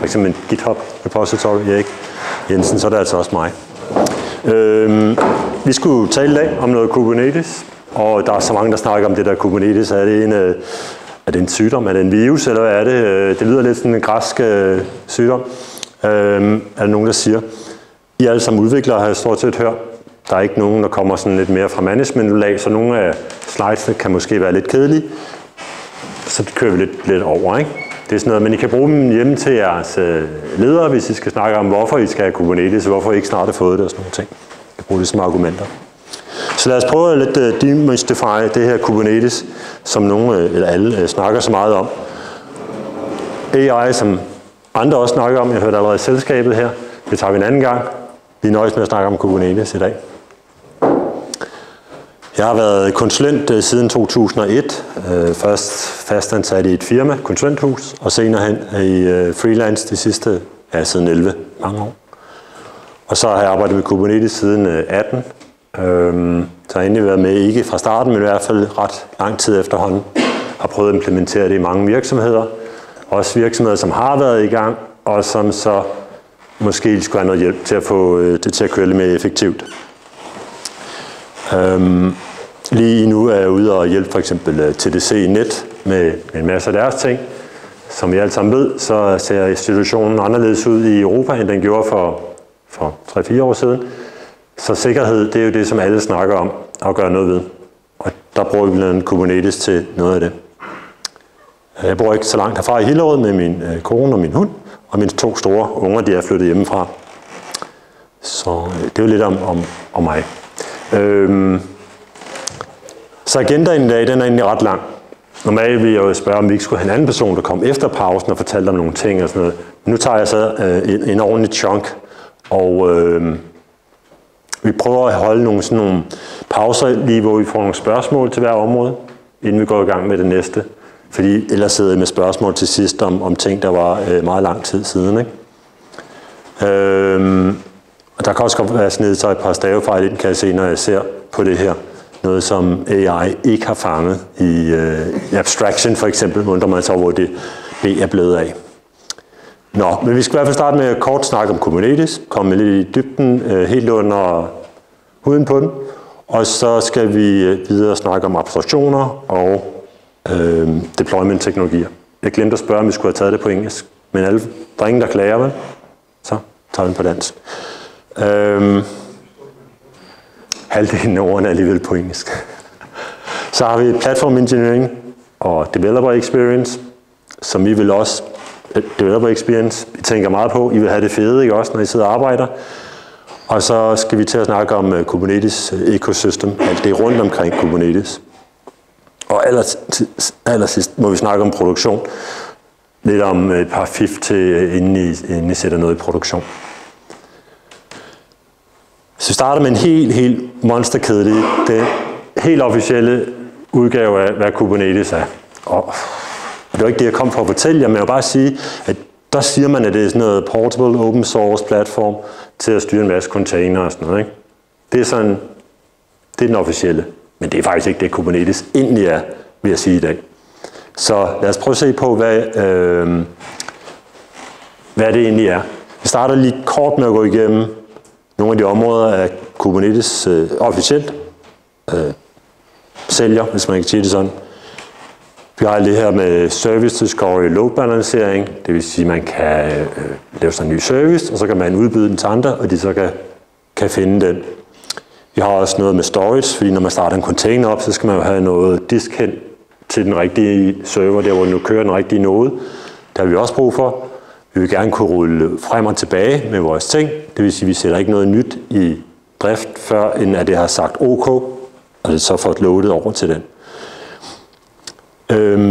for eksempel en GitHub repository, Erik Jensen, så er det altså også mig. Vi skulle tale i dag om noget Kubernetes, og der er så mange, der snakker om det der Kubernetes. Er det en sygdom? Er det en virus? Eller hvad er det? Det lyder lidt sådan en græsk sygdom. Er der nogen, der siger? I alle sammen udviklere har jeg stort set hørt. Der er ikke nogen, der kommer sådan lidt mere fra management-lag, så nogle af slidesene kan måske være lidt kedelige. Så kører vi lidt over, ikke? Det er sådan noget, men I kan bruge dem hjemme til jeres ledere, hvis I skal snakke om, hvorfor I skal have Kubernetes, og hvorfor I ikke snart har fået det og sådan nogle ting. I kan bruge det som argumenter. Så lad os prøve at lidt demystify det her Kubernetes, som nogle eller alle snakker så meget om. AI, som andre også snakker om, jeg hørte allerede i selskabet her, det tager vi en anden gang. Vi nøjes med at snakke om Kubernetes i dag. Jeg har været konsulent siden 2001, først fastansat i et firma, konsulenthus, og senere hen i freelance de sidste, siden 11, mange år. Og så har jeg arbejdet med Kubernetes siden 18. Så har jeg egentlig været med, ikke fra starten, men i hvert fald ret lang tid efterhånden. Har prøvet at implementere det i mange virksomheder. Også virksomheder, som har været i gang, og som så måske skulle have noget hjælp til at få det til at køre lidt mere effektivt. Lige nu er jeg ude og hjælpe for eksempel TDC Net med en masse af deres ting. Som vi alle sammen ved, så ser situationen anderledes ud i Europa, end den gjorde for 3-4 år siden. Så sikkerhed, det er jo det, som alle snakker om at gøre noget ved. Og der bruger vi blandt andet Kubernetes til noget af det. Jeg bor ikke så langt herfra i Hillerød med min kone og min hund, og mine 2 store unger, de er flyttet hjemmefra. Så det er jo lidt om mig. Så agendaen i dag, den er egentlig ret lang. Normalt vil jeg jo spørge, om vi ikke skulle have en anden person, der kom efter pausen og fortalte om nogle ting og sådan noget. Men nu tager jeg så en ordentlig chunk, og vi prøver at holde nogle pauser lige, hvor vi får nogle spørgsmål til hver område, inden vi går i gang med det næste. Fordi ellers sidder jeg med spørgsmål til sidst om ting, der var meget lang tid siden. Ikke? Og der kan også godt være snedet sig et par stavefejl ind, kan jeg se, når jeg ser på det her. Noget, som AI ikke har fanget i abstraction for eksempel, undrer man sig over, hvor det B er blevet af. Nå, men vi skal i hvert fald starte med at kort snakke om Kubernetes, komme lidt i dybden, helt under huden på den, og så skal vi videre snakke om abstraktioner og deployment-teknologier. Jeg glemte at spørge, om vi skulle have taget det på engelsk, men der er ingen, der klager, vel? Så tager vi den på dansk. Halvdelen af ordene er alligevel på engelsk. Så har vi platform engineering og developer experience, som I vil også, developer experience, I tænker meget på, I vil have det fede, ikke også, når I sidder og arbejder. Og så skal vi til at snakke om Kubernetes ecosystem, alt det rundt omkring Kubernetes. Og allersidst må vi snakke om produktion. Lidt om et par fif til, inden I sætter noget i produktion. Så vi starter med en helt monsterkedelig, den helt officielle udgave af, hvad Kubernetes er. Og det var ikke det, jeg kom for at fortælle jer, men jeg vil bare sige, at der siger man, at det er sådan noget portable, open source platform til at styre en masse container og sådan noget. Ikke? Det er den officielle, men det er faktisk ikke det, Kubernetes egentlig er, vil jeg sige i dag. Så lad os prøve at se på, hvad det egentlig er. Vi starter lige kort med at gå igennem nogle af de områder af Kubernetes officielt sælger, hvis man kan sige det sådan. Vi har det her med service discovery load balancering, det vil sige, at man kan lave sådan en ny service, og så kan man udbyde den til andre, og de så kan finde den. Vi har også noget med storage, fordi når man starter en container op, så skal man jo have noget disk hen til den rigtige server, der hvor den nu kører den rigtige node. Det har vi også brug for. Vi vil gerne kunne rulle frem og tilbage med vores ting. Det vil sige, at vi sætter ikke noget nyt i drift, før end at det har sagt OK, og det så får loadet over til den.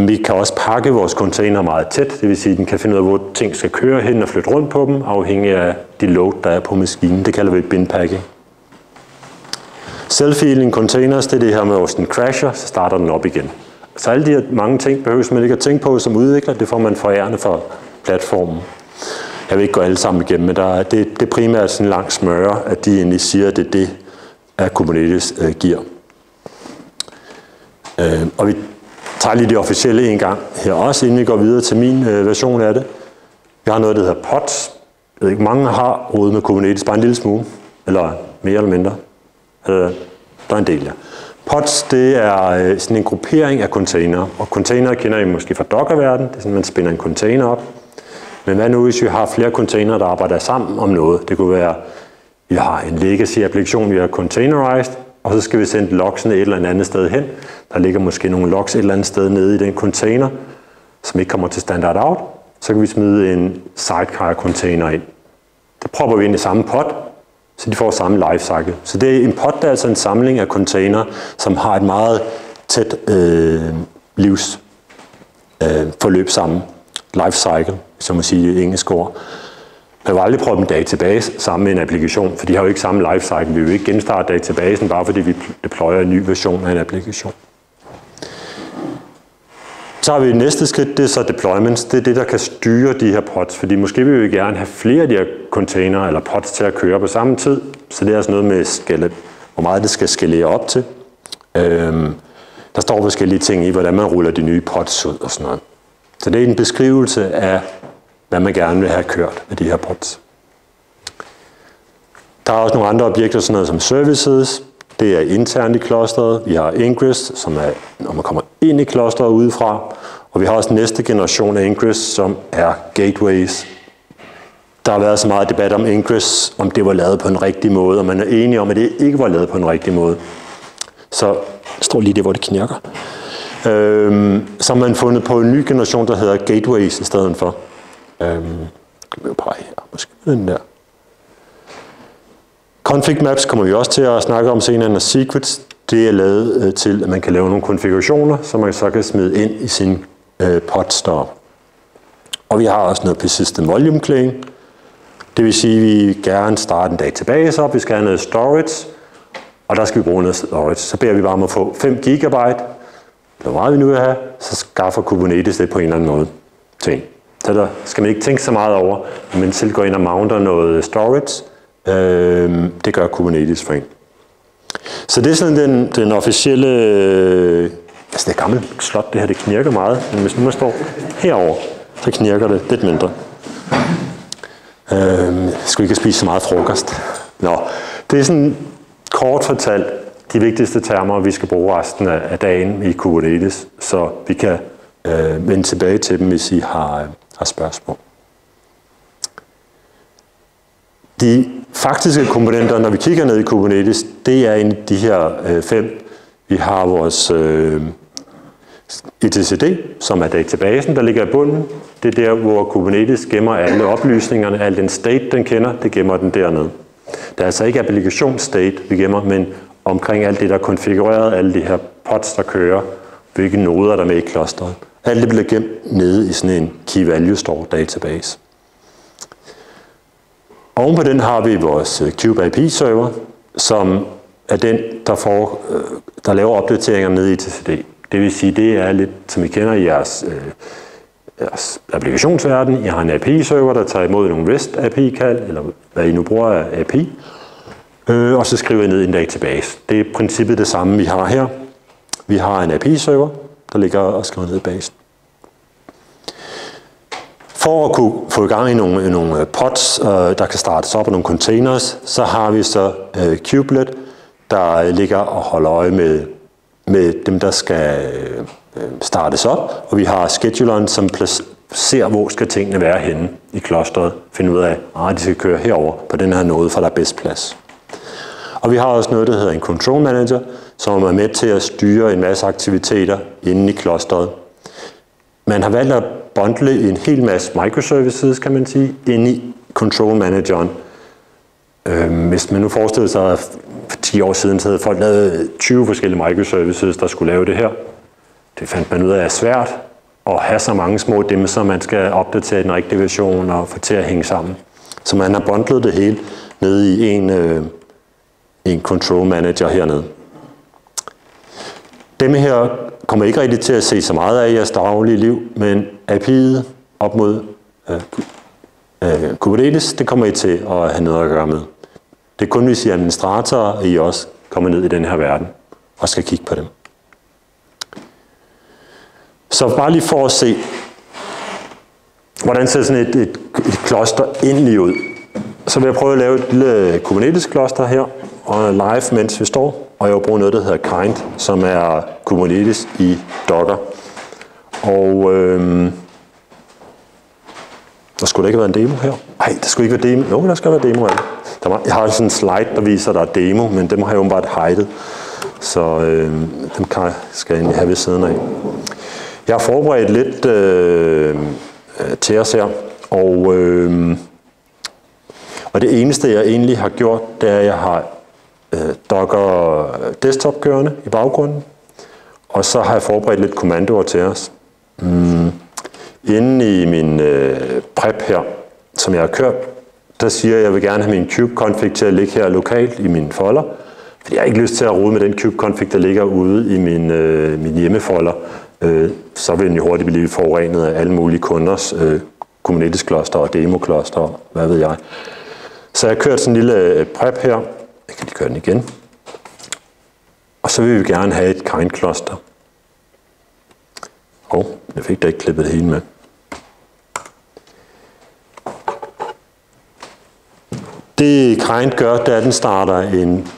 Vi kan også pakke vores container meget tæt, det vil sige, at den kan finde ud af, hvor ting skal køre hen og flytte rundt på dem, afhængig af de load, der er på maskinen. Det kalder vi binpacking. Self-healing containers, det er det her med, at den crasher, så starter den op igen. Så alle de her mange ting behøver man ikke at tænke på som udvikler, det får man forærende for platformen. Jeg vil ikke gå alle sammen igennem, men det er primært sådan en lang smøre, at de egentlig siger, at det er det, at Kubernetes giver. Og vi tager lige det officielle en gang her også, inden vi går videre til min version af det. Vi har noget, der hedder pods. Jeg ved ikke, mange har rodet med Kubernetes, bare en lille smule, eller mere eller mindre. Der er en del, ja. Pods, det er sådan en gruppering af containere, og containere kender I måske fra Docker-verden. Det er sådan, man spænder en container op. Men hvad nu, hvis vi har flere containere, der arbejder sammen om noget? Det kunne være, vi har en legacy-applikation, vi har containerized, og så skal vi sende logsene et eller andet sted hen. Der ligger måske nogle logs et eller andet sted nede i den container, som ikke kommer til standard out. Så kan vi smide en sidecar-container ind. Det propper vi ind i samme pod, så de får samme lifecycle. Så det er en pod, der er altså en samling af container, som har et meget tæt livsforløb sammen. Lifecycle, som man siger i engelsk ord. Man vil aldrig proppe en database sammen med en applikation, for de har jo ikke samme lifecycle. Vi vil ikke genstarte databasen, bare fordi vi deployer en ny version af en applikation. Så har vi det næste skridt, det er så deployments. Det er det, der kan styre de her pods, fordi måske vil vi gerne have flere af de her container eller pods til at køre på samme tid. Så det er altså noget med hvor meget det skal skalere op til. Der står forskellige ting i, hvordan man ruller de nye pods ud og sådan noget. Så det er en beskrivelse af, hvad man gerne vil have kørt af de her pods. Der er også nogle andre objekter, sådan noget som services. Det er internt i clusteret. Vi har ingress, som er, når man kommer ind i clusteret udefra. Og vi har også næste generation af ingress, som er gateways. Der har været så meget debat om ingress, om det var lavet på en rigtig måde, og man er enige om, at det ikke var lavet på en rigtig måde. Så der står lige det, hvor det knirker. Så har man fundet på en ny generation, der hedder gateways i stedet for. Kan vi jo pege her, måske den der. Config maps kommer vi også til at snakke om senere, og secrets, det er lavet til, at man kan lave nogle konfigurationer, som man så kan smide ind i sin pods deroppe. Og vi har også noget persistent volume claim. Det vil sige, at vi gerne starte en database op, vi skal have noget storage, og der skal vi bruge noget storage. Så beder vi bare om at få 5 gigabyte, hvor meget vi nu vil have, så skaffer Kubernetes det på en eller anden måde til en. Så der skal man ikke tænke så meget over, men selv gå ind og mounter noget storage. Det gør Kubernetes for en. Så det er sådan den officielle... Altså det er gammelt slot, det her, det knirker meget. Men hvis nu man står herover, så knirker det lidt mindre. Jeg skulle ikke spise så meget frokost. Nå, det er sådan kort fortalt de vigtigste termer, vi skal bruge resten af dagen i Kubernetes, så vi kan vende tilbage til dem, hvis I har spørgsmål. De faktiske komponenter, når vi kigger ned i Kubernetes, det er en af de her 5. Vi har vores etcd, som er databasen, der ligger i bunden. Det er der, hvor Kubernetes gemmer alle oplysningerne, al den state, den kender, det gemmer den dernede. Det er altså ikke applikationsstate, vi gemmer, men omkring alt det, der er konfigureret, alle de her pods, der kører, hvilke noder, der er med i clusteret. Alt det bliver gemt nede i sådan en key value store database. Oven på den har vi vores Kube API server, som er den, der laver opdateringer nede i etcd. Det vil sige, det er lidt, som I kender i jeres applikationsverden. I har en API-server, der tager imod nogle REST-API-kald, eller hvad I nu bruger af API, og så skriver I ned i en database. Det er i princippet det samme, vi har her. Vi har en API-server, der ligger og skriver ned i basen. For at kunne få i gang i nogle pods, der kan startes op, og nogle containers, så har vi så Kubelet, der ligger og holder øje med dem, der skal startes op. Og vi har scheduleren, som ser, hvor skal tingene være henne i clusteret. Finde ud af, at de skal køre herover på den her node, for der er bedst plads. Og vi har også noget, der hedder en control manager, som er med til at styre en masse aktiviteter inde i clusteret. Man har valgt at bundle en hel masse microservices, kan man sige, inde i control manageren. Hvis man nu forestiller sig, at for 10 år siden så havde folk lavet 20 forskellige microservices, der skulle lave det her. Det fandt man ud af er svært at have så mange små dimser, man skal opdatere den rigtige version og få til at hænge sammen. Så man har bundlet det hele nede i en control manager hernede. Dem her kommer ikke rigtig til at se så meget af i jeres daglige liv, men API'et op mod Kubernetes, det kommer I til at have noget at gøre med. Det er kun, hvis I er administratorer, at I også kommer ned i den her verden og skal kigge på dem. Så bare lige for at se, hvordan ser sådan et kloster egentlig ud? Så vil jeg prøve at lave et lille Kubernetes-kloster her, og live, mens vi står. Og jeg vil bruge noget, der hedder Kind, som er Kubernetes i Docker. Og der skulle da ikke være en demo her. Nej, der skulle ikke være demo. Jo, der skal være demo af det. Jeg har sådan en slide, der viser, der er demo, men dem har jeg jo bare hidet. Så dem skal jeg egentlig have ved siden af. Jeg har forberedt lidt til os her, og det eneste, jeg egentlig har gjort, det er, at jeg har Docker desktop kørende i baggrunden, og så har jeg forberedt lidt kommandoer til os. Inde i min prep her, som jeg har kørt, der siger jeg, at jeg vil gerne have min kube-config til at ligge her lokalt i min folder, fordi jeg har ikke lyst til at rode med den kube-config, der ligger ude i min hjemmefolder. Så vil den jo hurtigt blive forurenet af alle mulige kunders Kubernetes-kloster og demo-kloster og hvad ved jeg. Så jeg har kørt sådan en lille prep her. Jeg kan lige køre den igen. Og så vil vi gerne have et Kind-kloster. Jeg fik da ikke klippet det hele med. Det Kind gør, det er, at den starter en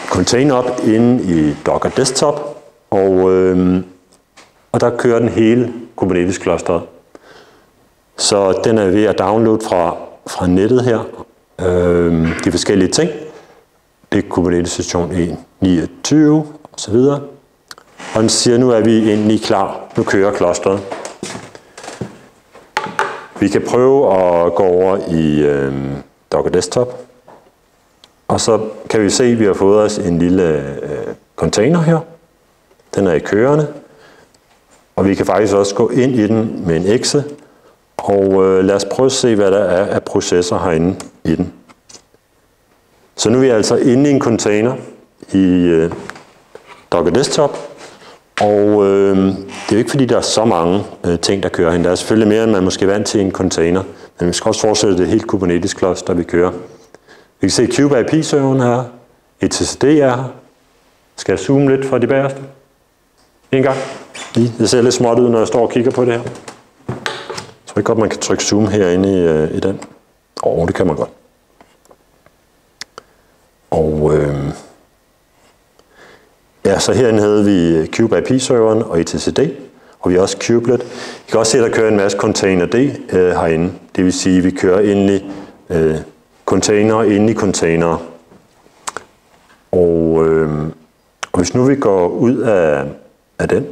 container op inde i Docker Desktop, og der kører den hele Kubernetes-klosteret. Så den er ved at downloade fra nettet her, de forskellige ting. Det er Kubernetes version 1.29 osv. Og den siger, nu er vi endelig klar. Nu kører klosteret. Vi kan prøve at gå over i Docker Desktop. Og så kan vi se, at vi har fået os en lille container her. Den er i kørende. Og vi kan faktisk også gå ind i den med en exe. Og lad os prøve at se, hvad der er af processer herinde i den. Så nu er vi altså inde i en container i Docker Desktop. Og det er jo ikke fordi, der er så mange ting, der kører hen. Der er selvfølgelig mere, end man måske er vant til en container. Men vi skal også fortsætte det helt Kubernetes-kloster, vi kører. Vi kan se Cube IP-serveren her. etcd er her. Skal jeg zoome lidt fra de bagerste? En gang. Det ser lidt småt ud, når jeg står og kigger på det her. Jeg tror ikke godt, man kan trykke zoom herinde i den. Det kan man godt. Og så herinde havde vi Cube IP-serveren og etcd, og vi har også Kubelet. I kan også se, at der kører en masse containerd herinde. Det vil sige, at vi kører endelig container inde i container. Og hvis nu vi går ud af den,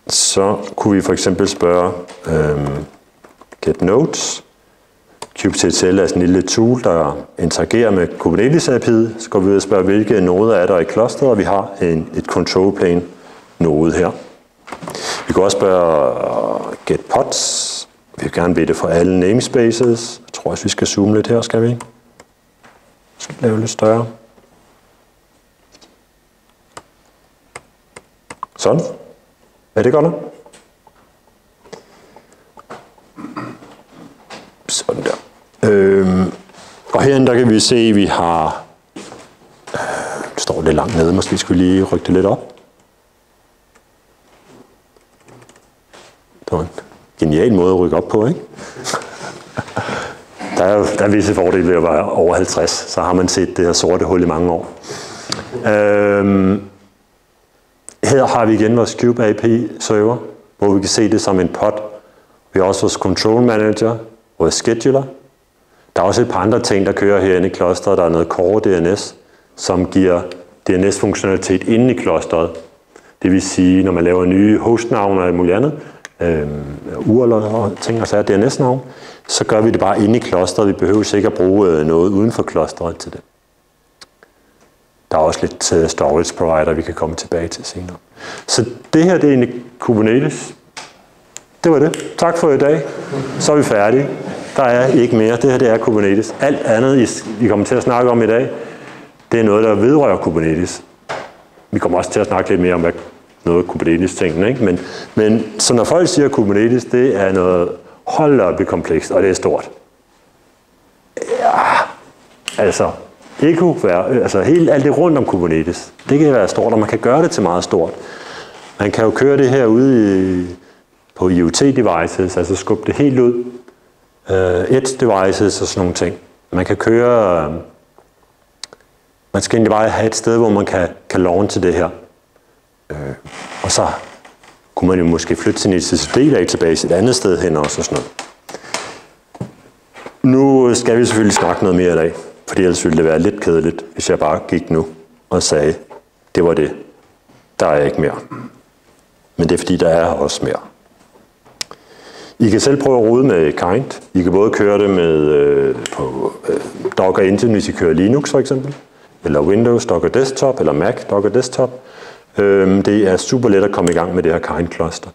så kunne vi for eksempel spørge get nodes. kubectl er sådan en lille tool, der interagerer med Kubernetes API'et. Så går vi ud og spørger, hvilke noder er der i klosteret, og vi har et control plane node her. Vi kan også spørge get pods. Vi vil gerne bede det for alle namespaces. Jeg tror også, vi skal zoome lidt her, skal vi? Skal lave lidt større. Sådan. Er det godt nok? Sådan der. Og herinde der kan vi se, at vi har... det står lidt langt nede, måske skal vi lige rykke det lidt op. Det var en genial måde at rykke op på, ikke? Der er visse fordele ved at være over 50, så har man set det her sorte hul i mange år. Her har vi igen vores Cube AP-server, hvor vi kan se det som en pod. Vi har også vores Control Manager, vores Scheduler. Der er også et par andre ting, der kører herinde i klosteret. Der er noget Core DNS, som giver DNS-funktionalitet inde i klosteret. Det vil sige, når man laver nye hostnavne og alt muligt andet, URL og ting og sager, DNS-navn, så gør vi det bare inde i klosteret. Vi behøver ikke at bruge noget uden for klosteret til det. Der er også lidt storage provider, vi kan komme tilbage til senere. Så det her, det er egentlig Kubernetes. Det var det. Tak for i dag. Så er vi færdige. Der er ikke mere. Det her, det er Kubernetes. Alt andet, vi kommer til at snakke om i dag, det er noget, der vedrører Kubernetes. Vi kommer også til at snakke lidt mere om, hvad noget Kubernetes-tingene, ikke? Men så når folk siger Kubernetes, det er noget hold op i komplekst, og det er stort. Ja, altså... alt det rundt om Kubernetes, det kan være stort, og man kan gøre det til meget stort. Man kan jo køre det her ude på IoT-devices, altså skubbe det helt ud. Edge-devices og sådan nogle ting. Man kan køre... Man skal egentlig bare have et sted, hvor man kan launche det her. Og så kunne man jo måske flytte sin SSD-database et andet sted hen også og sådan noget. Nu skal vi selvfølgelig snakke noget mere i dag, fordi ellers ville det være lidt kedeligt, hvis jeg bare gik nu og sagde, det var det. Der er ikke mere. Men det er fordi, der er også mere. I kan selv prøve at rode med Kind. I kan både køre det med på Docker Engine, hvis I kører Linux for eksempel, eller Windows Docker Desktop, eller Mac Docker Desktop. Det er super let at komme i gang med det her Kind-cluster.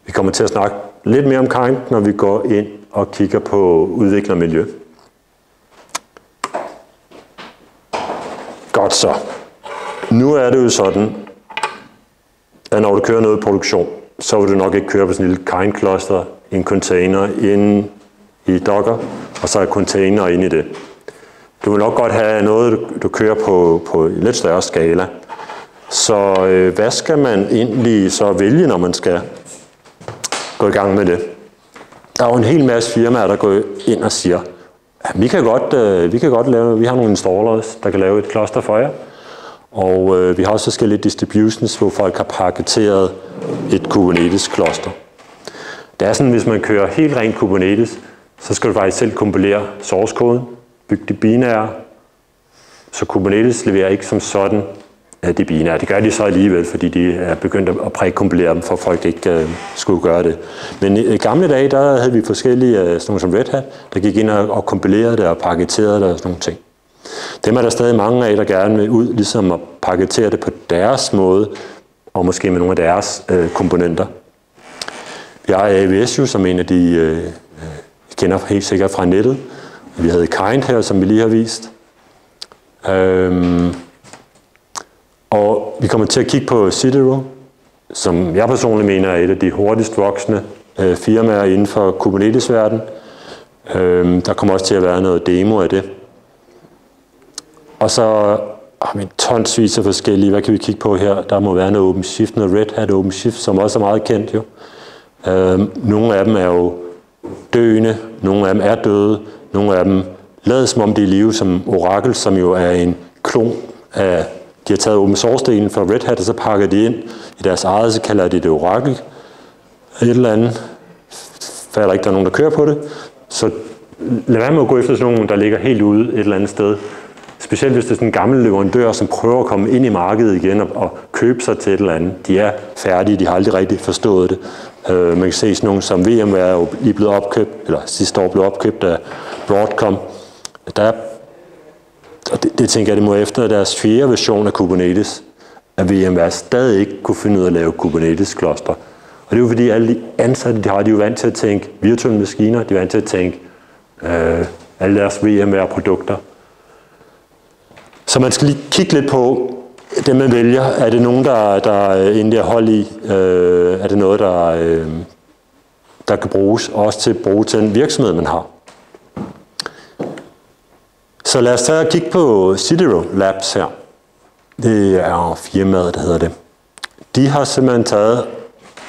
Vi kommer til at snakke lidt mere om Kind, når vi går ind og kigger på udviklermiljø. Godt så. Nu er det jo sådan, at når du kører noget i produktion, så vil du nok ikke køre på sådan en lille Kind-cluster, en container inde i Docker, og så er container inde i det. Du vil nok godt have noget, du kører på lidt større skala. Så hvad skal man egentlig så vælge, når man skal gå i gang med det? Der er jo en hel masse firmaer, der går ind og siger, at vi har nogle installers, der kan lave et cluster for jer. Og vi har også forskellige distributions, hvor folk har paketeret et Kubernetes-cluster. Det er sådan, hvis man kører helt rent Kubernetes, så skal du faktisk selv kompilere source-koden, bygge de binære. Så Kubernetes leverer ikke som sådan de binære. Det gør de så alligevel, fordi de er begyndt at prækompilere dem, for folk ikke skulle gøre det. Men i gamle dage, der havde vi forskellige, sådan nogle som Red Hat, der gik ind og kompilerede det og paketerede det og sådan nogle ting. Dem er der stadig mange af, der gerne vil ud, ligesom at paketere det på deres måde, og måske med nogle af deres komponenter. Vi har AWS jo, som en af de, kender helt sikkert fra nettet. Vi havde Kind her, som vi lige har vist. Og vi kommer til at kigge på Citadel, som jeg personligt mener er et af de hurtigst voksende firmaer inden for Kubernetes-verden. Der kommer også til at være noget demo af det. Og så har vi tonsvis af forskellige. Hvad kan vi kigge på her? Der må være noget OpenShift, noget Red Hat OpenShift, som også er meget kendt jo. Nogle af dem er jo døende, nogle af dem er døde, nogle af dem lader som om de er i live, som Oracle, som jo er en klon af... De har taget open source-delen fra Red Hat, og så pakker de ind i deres eget, så kalder de det Oracle. Et eller andet. Falder ikke, der er nogen, der kører på det. Så lad være med at gå efter sådan nogen, der ligger helt ude et eller andet sted. Specielt hvis det er sådan en gammel leverandør, som prøver at komme ind i markedet igen og købe sig til et eller andet. De er færdige, de har aldrig rigtig forstået det. Man kan se sådan nogle som VMware er jo lige blevet opkøbt, eller sidste år blev opkøbt af Broadcom. Og det tænker jeg, det må efter deres 4. version af Kubernetes, at VMware stadig ikke kunne finde ud af at lave Kubernetes-kloster. Og det er jo fordi, alle de ansatte, de er jo vant til at tænke virtuelle maskiner, de er vant til at tænke alle deres VMware-produkter. Så man skal lige kigge lidt på det, man vælger. Er det nogen, der egentlig er hold i? Er det noget, der kan bruges også til at bruge til den virksomhed, man har? Så lad os tage og kigge på Citadel Labs her. Det er firmaet, der hedder det. De har simpelthen taget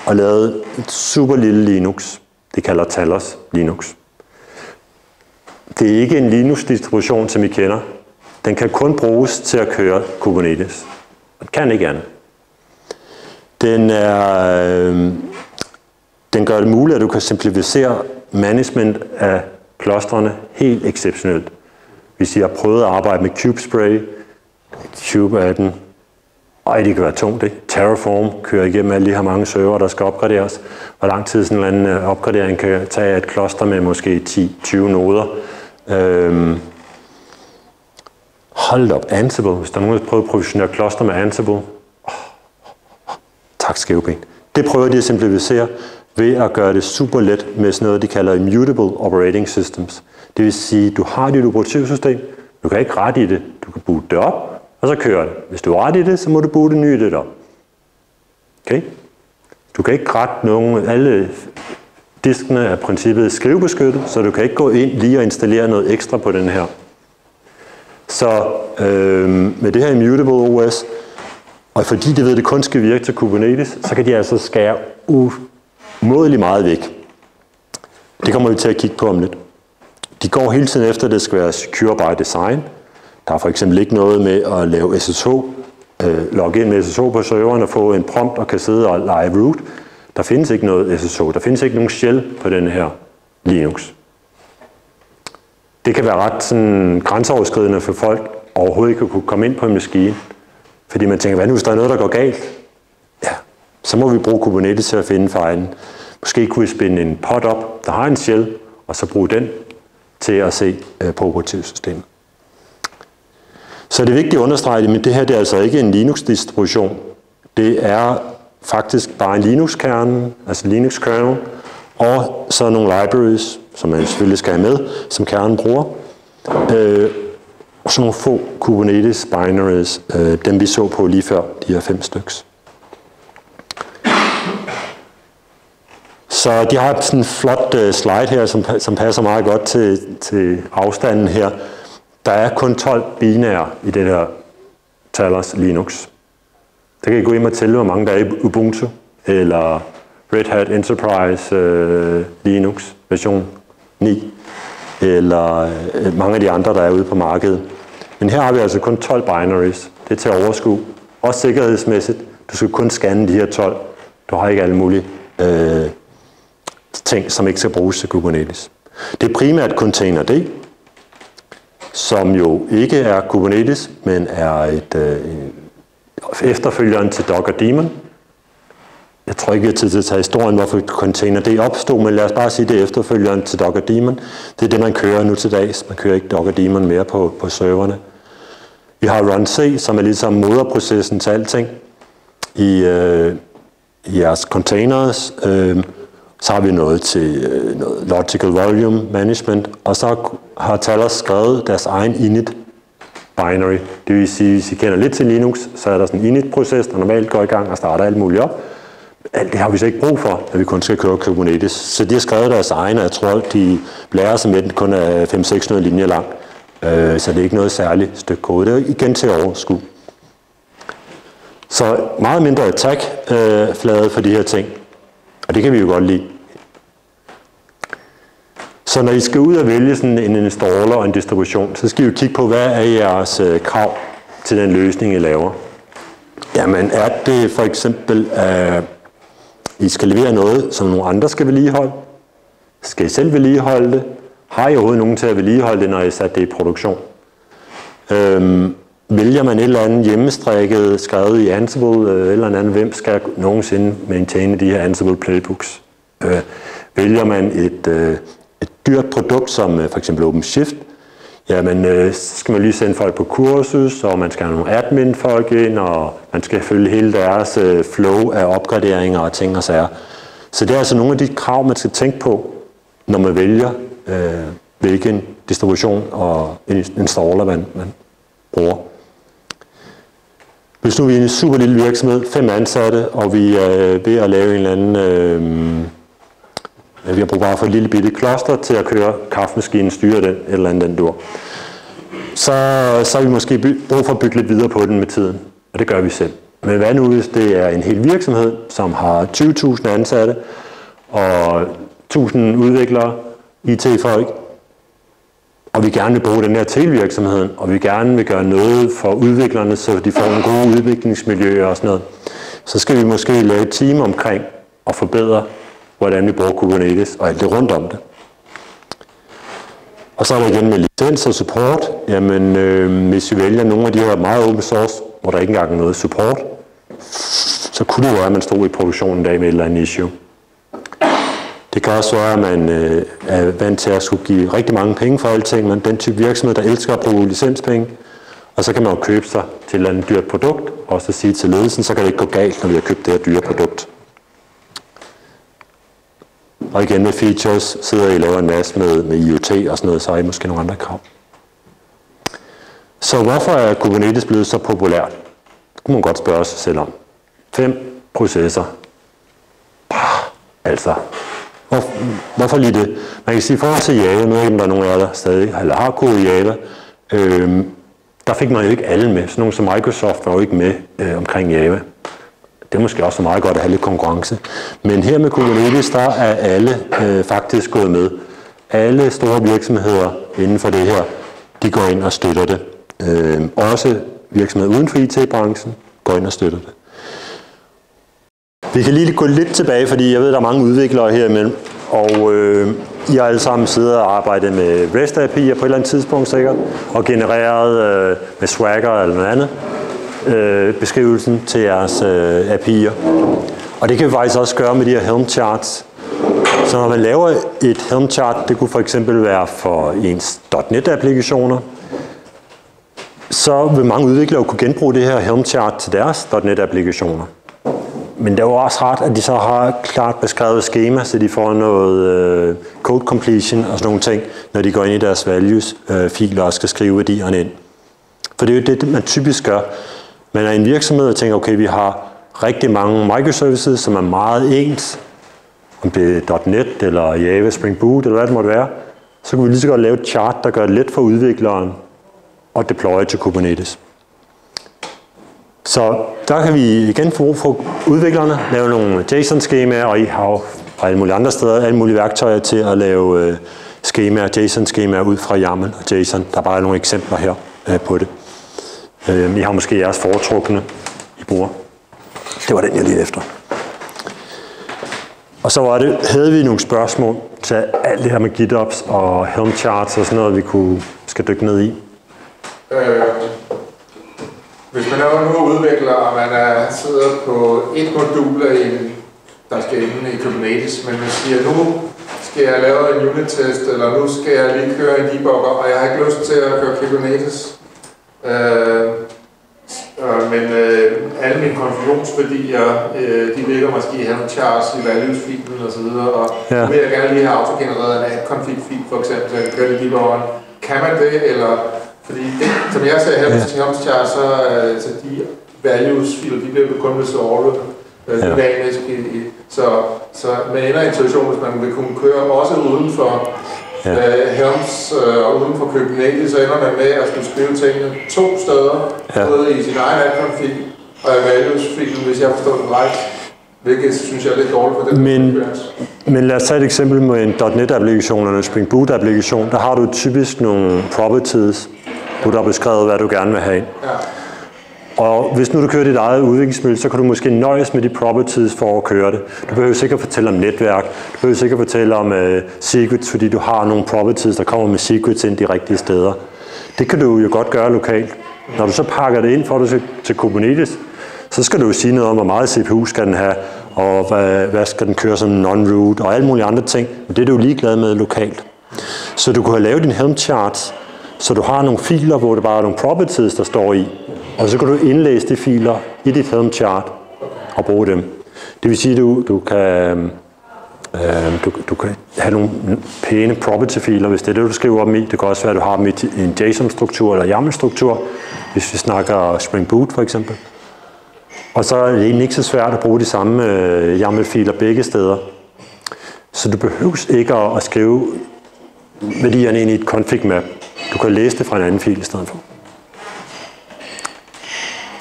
og lavet et super lille Linux. Det kalder Talos Linux. Det er ikke en Linux-distribution, som I kender. Den kan kun bruges til at køre Kubernetes. Den kan ikke andet. Den gør det muligt, at du kan simplificere management af klostrene helt exceptionelt. Hvis I har prøvet at arbejde med Kubespray, Cube er den, det kan være tungt, ikke? Terraform kører igennem alle de her mange server, der skal opgraderes. Hvor lang tid sådan en opgradering kan tage af et kloster med måske 10-20 noder. Hold op, Ansible. Hvis der er nogen, der prøver at provisionere kloster med Ansible. Tak, skæveben. Det prøver de at simplificere ved at gøre det super let med sådan noget, de kalder Immutable Operating Systems. Det vil sige, du har dit operativsystem, du kan ikke rette i det, du kan boote det op, og så kører det. Hvis du retter i det, så må du boote nyt op. Okay? Du kan ikke rette nogen, alle diskene er princippet skrivebeskyttet, så du kan ikke gå ind lige og installere noget ekstra på den her. Så med det her Immutable OS, Og fordi de ved, at det kun skal virke til Kubernetes, så kan de altså skære umådeligt meget væk. Det kommer vi til at kigge på om lidt. De går hele tiden efter, at det skal være secure by design. Der er for eksempel ikke noget med at lave SSH, logge ind med SSH på serveren og få en prompt og kan sidde og lege root. Der findes ikke noget SSH. Der findes ikke nogen shell på den her Linux. Det kan være ret sådan grænseoverskridende for folk overhovedet ikke at kunne komme ind på en maskine. Fordi man tænker, hvad nu hvis der er noget, der går galt? Ja, så må vi bruge Kubernetes til at finde fejlen. Måske kunne vi spænde en pod op, der har en shell, og så bruge den til at se på operativsystemet. Så det er vigtigt at understrege, at det her det er altså ikke en Linux-distribution. Det er faktisk bare en Linux-kerne, altså Linux-kernel, og så nogle libraries, som man selvfølgelig skal have med, som kernen bruger. Og så nogle få Kubernetes binaries, dem vi så på lige før, de her 5 styks. Så de har sådan en flot slide her, som passer meget godt til afstanden her. Der er kun 12 binære i det her Talos Linux. Der kan I gå ind og tælle, hvor mange der er i Ubuntu, eller Red Hat Enterprise Linux version 9, eller mange af de andre, der er ude på markedet. Men her har vi altså kun 12 binaries. Det er til at overskue. Også sikkerhedsmæssigt. Du skal kun scanne de her 12. Du har ikke alle mulige ting, som ikke skal bruges til Kubernetes. Det er primært containerd, som jo ikke er Kubernetes, men er et efterfølgeren til Docker Daemon. Jeg tror ikke, vi har tid til at tage historien, hvorfor containerd opstod, men lad os bare sige, det er efterfølgeren til Docker Daemon. Det er det, man kører nu til dags. Man kører ikke Docker Daemon mere på serverne. Vi har runC, som er ligesom moderprocessen til alting i jeres containers. Så har vi noget til noget Logical Volume Management, og så har Talos skrevet deres egen init binary. Det vil sige, hvis I kender lidt til Linux, så er der sådan en init-proces, der normalt går i gang og starter alt muligt op. Alt det har vi så ikke brug for, når vi kun skal køre Kubernetes. Så de har skrevet deres egen, og jeg tror, de lærer sig med den kun er 500-600 linjer lang. Så det er ikke noget særligt stykke kode. Det er igen til at overskue. Så meget mindre attack-flade for de her ting. Og det kan vi jo godt lide. Så når I skal ud og vælge sådan en installer og en distribution, så skal I jo kigge på, hvad er jeres krav til den løsning, I laver. Jamen er det for eksempel, at I skal levere noget, som nogle andre skal vedligeholde? Skal I selv vedligeholde det? Har I overhovedet nogen til at vedligeholde det, når I sat det i produktion? Vælger man et eller andet hjemmestrikket, skrevet i Ansible, eller andet, hvem skal nogensinde maintaine de her Ansible playbooks? Vælger man et dyrt produkt, som for eksempel OpenShift, jamen så skal man lige sende folk på kursus, og man skal have nogle admin-folk ind, og man skal følge hele deres flow af opgraderinger og ting og sager. Så det er altså nogle af de krav, man skal tænke på, når man vælger, hvilken distribution og installer man bruger. Hvis nu vi er en super lille virksomhed, 5 ansatte, og vi er ved at lave en eller anden, vi har brug bare for et lille bitte kloster til at køre kaffemaskinen, styre den, eller andet den dur. Så har vi måske brug for at bygge lidt videre på den med tiden, og det gør vi selv. Men hvad nu, hvis det er en hel virksomhed, som har 20.000 ansatte, og 1.000 udviklere, IT-folk, og vi gerne vil bruge den her til virksomheden, og vi gerne vil gøre noget for udviklerne, så de får en god udviklingsmiljø og sådan noget, så skal vi måske lave et team omkring og forbedre, hvordan vi bruger Kubernetes og alt det rundt om det. Og så er der igen med licens og support. Jamen, hvis vi vælger nogle af de her meget open source, hvor der ikke engang er noget support, så kunne det jo være, at man stod i produktionen en dag med et eller andet issue. Det kan også være, at man er vant til at skulle give rigtig mange penge for alting, men den type virksomhed, der elsker at bruge licenspenge, og så kan man jo købe sig til et eller andet dyrt produkt, og så sige til ledelsen, så kan det ikke gå galt, når vi har købt det her dyre produkt. Og igen med features, sidder I og laver en masse med IoT og sådan noget, så har I måske nogle andre krav. Så hvorfor er Kubernetes blevet så populært? Det kunne man godt spørge sig selv om. 5 processer. Altså, hvorfor lige det? Man kan sige, i forhold til Java, nu er der nogen af jer, der stadig eller har kode i Java, der fik man jo ikke alle med. Sådan nogle som Microsoft var jo ikke med omkring Java. Det er måske også meget godt at have lidt konkurrence. Men her med Kubernetes, der er alle faktisk gået med. Alle store virksomheder inden for det her, de går ind og støtter det. Også virksomheder uden for IT-branchen går ind og støtter det. Vi kan lige gå lidt tilbage, fordi jeg ved, der er mange udviklere her imellem. Og I har alle sammen siddet og arbejdet med REST API'er på et eller andet tidspunkt sikkert, og genereret med Swagger eller noget andet beskrivelsen til jeres API'er. Og det kan vi faktisk også gøre med de her Helm charts. Så når man laver et Helm chart, det kunne for eksempel være for ens .NET-applikationer, så vil mange udviklere kunne genbruge det her Helm chart til deres .NET-applikationer. Men det er jo også rart, at de så har klart beskrevet skema, så de får noget code completion og sådan nogle ting, når de går ind i deres values-filer og skal skrive værdierne ind. For det er jo det, man typisk gør. Man er en virksomhed og tænker, okay, vi har rigtig mange microservices, som er meget ens, om det er .NET eller Java, Spring Boot eller hvad det måtte være, så kan vi lige så godt lave et chart, der gør det let for udvikleren at deploye til Kubernetes. Så der kan vi igen få brug for udviklerne, lave nogle JSON-skemaer, og I har jo alle mulige andre steder, alle mulige værktøjer til at lave skemaer, JSON-skemaer ud fra YAML og JSON. Der er bare nogle eksempler her på det. I har måske jeres foretrukne, I bruger. Det var den, jeg lige efter. Og så havde vi nogle spørgsmål til alt det her med GitOps og Helm charts og sådan noget, vi skal dykke ned i. Hvis man er nu udvikler, og man sidder på et modul af en, der skal inde i Kubernetes, men man siger, nu skal jeg lave en unit-test, eller nu skal jeg lige køre en debugger, og jeg har ikke lyst til at køre Kubernetes. Men alle mine konfigurationsværdier, de ligger måske i Helm charts, i values-filen og så videre, og nu vil jeg gerne lige have autogenereret en config-fil for eksempel, så jeg kan køre det debuggeren. Kan man det, eller... Fordi det, som jeg ser her med Helm charts, så de values-filer, de bliver kun resolvet dynamisk. Så med en intuition, hvis man vil kunne køre også uden for Helms og uden for Kubernetes, så ender man med at skulle skrive tingene 2 steder, både i sin egen config og i values-filen, hvis jeg forstår det ret. Hvilket synes jeg er lidt dårligt på den. Men lad os tage et eksempel med en .NET-applikation eller en Spring Boot-applikation. Der har du typisk nogle properties, hvor du har beskrevet, hvad du gerne vil have. Ja. Og hvis nu du kører dit eget udviklingsmiddel, så kan du måske nøjes med de properties for at køre det. Du behøver sikkert fortælle om netværk, du behøver sikkert fortælle om secrets, fordi du har nogle properties, der kommer med secrets ind de rigtige steder. Det kan du jo godt gøre lokalt. Når du så pakker det ind for det til Kubernetes, så skal du jo sige noget om, hvor meget CPU skal den have, og hvad skal den køre som non-root, og alle mulige andre ting. Men det er du ligeglad med lokalt. Så du kan have lavet din Helm charts, så du har nogle filer, hvor det bare er nogle properties, der står i. Og så kan du indlæse de filer i dit Helm chart og bruge dem. Det vil sige, at du kan have nogle pæne property-filer, hvis det er det, du skriver dem i. Det kan også være, at du har dem i en JSON-struktur eller YAML-struktur, hvis vi snakker Spring Boot for eksempel. Og så er det egentlig ikke så svært at bruge de samme YAML-filer begge steder. Så du behøver ikke at skrive værdierne ind i et config-map. Du kan læse det fra en anden fil i stedet for.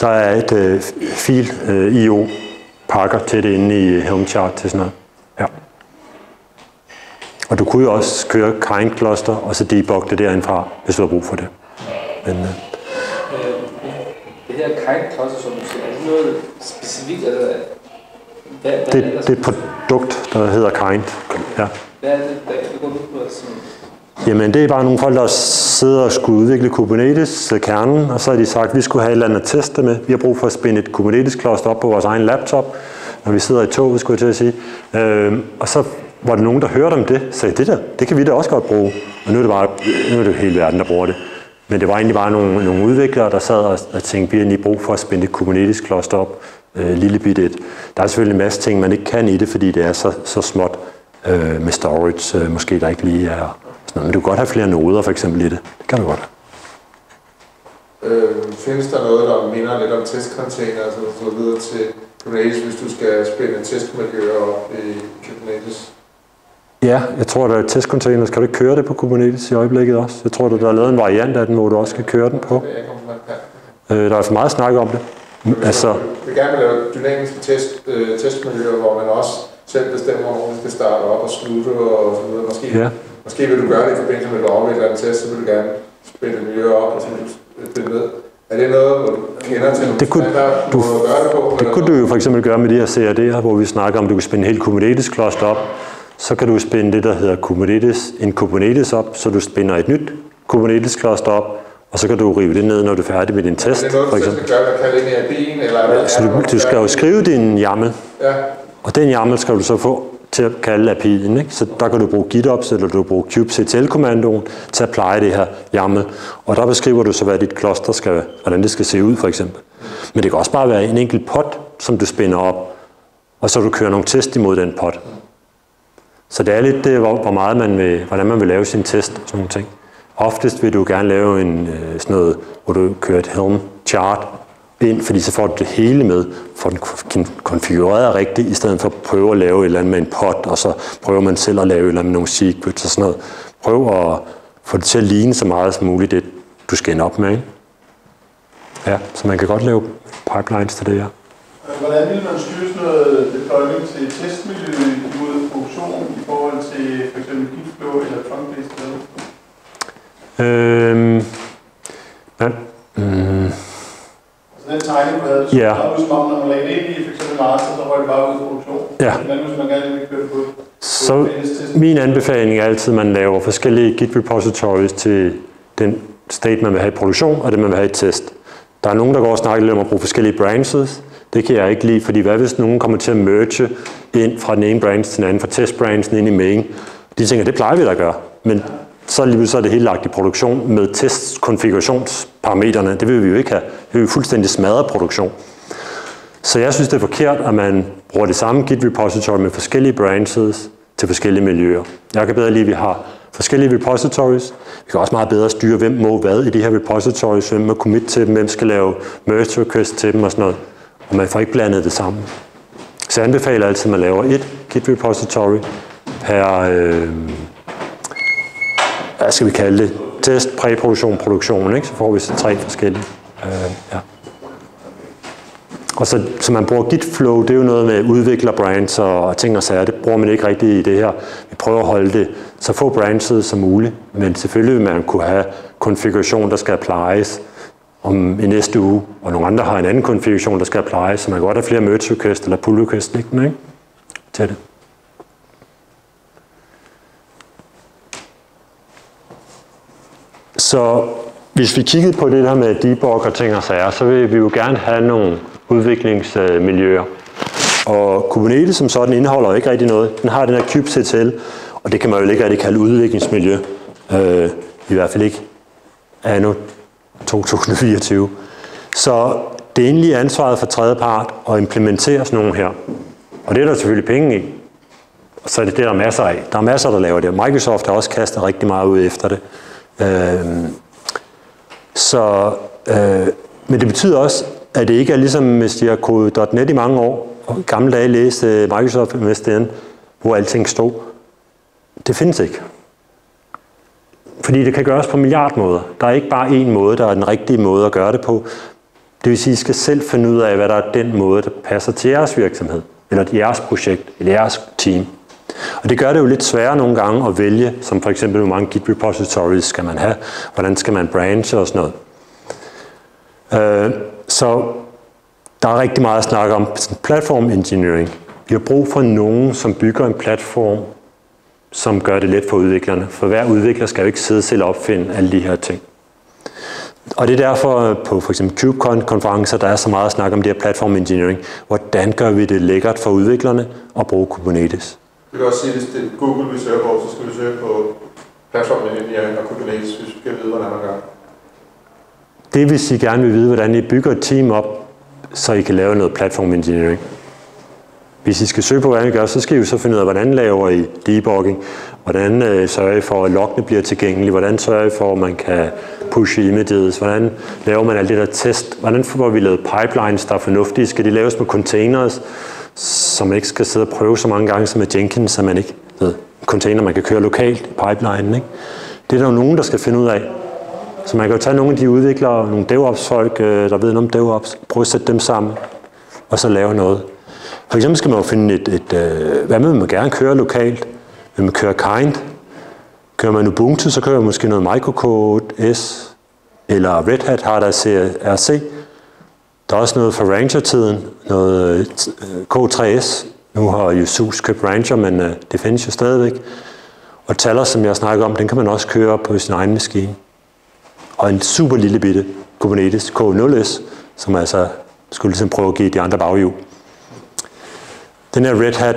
Der er et fil IO-pakker til det inde i Helm chart til sådan noget. Ja. Og du kunne jo også køre kind cluster og så debugge det derindfra, hvis du har brug for det. Men, det her kind cluster, som du siger, er det noget specifikt? Eller det er et produkt, der hedder kind. Ja. Hvad er det går ud på? Jamen, det er bare nogle folk, der sidder og skulle udvikle Kubernetes-kernen, og så har de sagt, at vi skulle have et eller andet at teste med. Vi har brug for at spænde et Kubernetes-kloster op på vores egen laptop, når vi sidder i toget, skulle jeg til at sige. Og så var der nogen, der hørte om det, sagde, det kan vi da også godt bruge. Og nu er det jo hele verden, der bruger det. Men det var egentlig bare nogle udviklere, der sad og tænkte, vi har lige brug for at spænde et Kubernetes-kloster op, lille bit et. Der er selvfølgelig en masse ting, man ikke kan i det, fordi det er så småt med storage, måske der ikke lige er. Men du kan godt have flere noder for eksempel i det. Det kan du godt. Findes der noget, der minder lidt om testcontainer, altså så videre til Kubernetes, hvis du skal spænde testmiljøer op i Kubernetes? Ja, jeg tror, der er testcontainer. Skal du ikke køre det på Kubernetes i øjeblikket også? Jeg tror, der er lavet en variant af den, hvor du også skal køre den på. Der er for meget snak om det. Altså, vi vil gerne lave dynamiske testmiljøer, hvor man også selv bestemmer, hvor man skal starte op og slutte og så videre. Måske vil du gøre det i forbindelse med, at du afvikler en test, så vil du gerne spille et miljø op og så vil du spille ned. Er det noget, hvor du kender til nogle standard, du må gøre det på? Det kunne du jo for eksempel gøre med de her CRD'er, hvor vi snakker om, at du kan spænde en hel Kubernetes-cluster op. Så kan du spænde det, der hedder en Kubernetes op, så du spænder et nyt Kubernetes-cluster op, og så kan du rive det ned, når du er færdig med din test. Er det noget, du selv skal gøre, hvad kalder det en API'en? Eller så du skal jo skrive din YAML, og den YAML skal du så få til at kalde API'en. Ikke? Så der kan du bruge GitOps, eller du bruge kubectl-kommandoen til at pleje det her YAML. Og der beskriver du så, hvad dit cluster skal, hvordan det skal se ud, for eksempel. Men det kan også bare være en enkelt pod, som du spænder op, og så du kører nogle test imod den pod. Så det er lidt det, hvordan man vil lave sin test og sådan nogle ting. Oftest vil du gerne lave sådan noget, hvor du kører et Helm chart ind, fordi så får du det hele med, får den konfigureret rigtigt, i stedet for at prøve at lave et eller andet med en pod, og så prøver man selv at lave et eller andet med nogle secrets og sådan noget. Prøv at få det til at ligne så meget som muligt, det du skal ende op med. Ikke? Ja, så man kan godt lave pipelines til det her. Hvordan vil man styre sådan noget deployment til testmiljø imod produktion i forhold til f.eks. Gitflow eller trunk-based development? Den tegning, du havde, så var det som om, når man lagde det ind i f.eks. master, så røg det bare ud i produktion. Ja. Men hvis man gerne vil køre det på så min anbefaling er altid, at man laver forskellige Git repositories til den state, man vil have i produktion, og det, man vil have i test. Der er nogen, der går og snakker lidt om at bruge forskellige branches. Det kan jeg ikke lide, fordi hvad hvis nogen kommer til at merge ind fra den ene branch til den anden, fra testbranchen ind i main? De tænker, det plejer vi da at gøre. Men så er det hele lagt i produktion med testkonfigurationsparametrene. Det vil vi jo ikke have. Det vil jo fuldstændig smadre produktion. Så jeg synes, det er forkert, at man bruger det samme Git repository med forskellige branches til forskellige miljøer. Jeg kan bedre lide, at vi har forskellige repositories. Vi kan også meget bedre styre, hvem må hvad i de her repositories, hvem må commit til dem, hvem skal lave merge request til dem og sådan noget. Og man får ikke blandet det sammen. Så jeg anbefaler altid, at man laver et Git repository per, hvad skal vi kalde det, test, præproduktion, produktion, ikke? Så får vi så 3 forskellige. Og så man bruger Gitflow, det er jo noget med udvikler brands og ting og sager. Det bruger man ikke rigtigt i det her. Vi prøver at holde det så få branches som muligt, men selvfølgelig vil man kunne have konfiguration, der skal applies om i næste uge, og nogle andre har en anden konfiguration, der skal applies, så man kan godt have flere merge request eller pull request liggende, ikke? Til det. Så hvis vi kiggede på det der med debug og ting og sager, så vil vi jo gerne have nogle udviklingsmiljøer. Og Kubernetes som sådan indeholder jo ikke rigtig noget. Den har den her kubectl, og det kan man jo ikke rigtig kalde udviklingsmiljø. I hvert fald ikke anno 2024. Så det er egentlig ansvaret for tredjepart at implementere sådan nogle her. Og det er der selvfølgelig penge i. Og så er det der er masser af. Der er masser, der laver det. Microsoft har også kastet rigtig meget ud efter det. Men det betyder også, at det ikke er ligesom, hvis de har kodet .NET i mange år, og gamle dage læste Microsoft MSDN, hvor alting stod. Det findes ikke. Fordi det kan gøres på milliardmåder. Der er ikke bare én måde, der er den rigtige måde at gøre det på. Det vil sige, at I skal selv finde ud af, hvad der er den måde, der passer til jeres virksomhed, eller jeres projekt, eller jeres team. Og det gør det jo lidt sværere nogle gange at vælge, som for eksempel, hvor mange Git repositories skal man have, hvordan skal man branche og sådan noget. Så der er rigtig meget at snakke om platform engineering. Vi har brug for nogen, som bygger en platform, som gør det let for udviklerne. For hver udvikler skal jo ikke sidde selv og opfinde alle de her ting. Og det er derfor på for eksempel KubeCon-konferencer, der er så meget at snakke om det her platform engineering. Hvordan gør vi det lækkert for udviklerne at bruge Kubernetes? Jeg vil også sige, at hvis det er Google, vi søger på, så skal vi søge på platform engineering og Kubernetes, hvis vi skal vide, hvordan man gør. Det vil sige gerne vil vide, hvordan I bygger et team op, så I kan lave noget platform engineering. Hvis I skal søge på, hvordan I gør, så skal I jo så finde ud af, hvordan laver I debugging, hvordan sørger I for, at loggene bliver tilgængelige, hvordan sørger I for, at man kan pushe images, hvordan laver man alt det der test, hvordan får vi lavet pipelines, der er fornuftige, skal de laves med containers, så man ikke skal sidde og prøve så mange gange som med Jenkins, så man ikke ved container, man kan køre lokalt i pipelinen. Ikke? Det er der jo nogen, der skal finde ud af. Så man kan jo tage nogle af de udviklere, nogle DevOps-folk, der ved noget om DevOps, prøve at sætte dem sammen, og så lave noget. For eksempel skal man jo finde hvad vil man gerne køre lokalt? Vil man køre Kind? Kører man Ubuntu, så kører man måske noget Microcode S, eller Red Hat har der CRC. Der er også noget fra Rancher-tiden, noget K3S. Nu har SUSE købt Rancher, men det findes jo stadigvæk. Og Talos, som jeg snakker om, den kan man også køre på sin egen maskine. Og en super lille bitte Kubernetes K0S, som altså skulle ligesom prøve at give de andre baghjul. Den her Red Hat,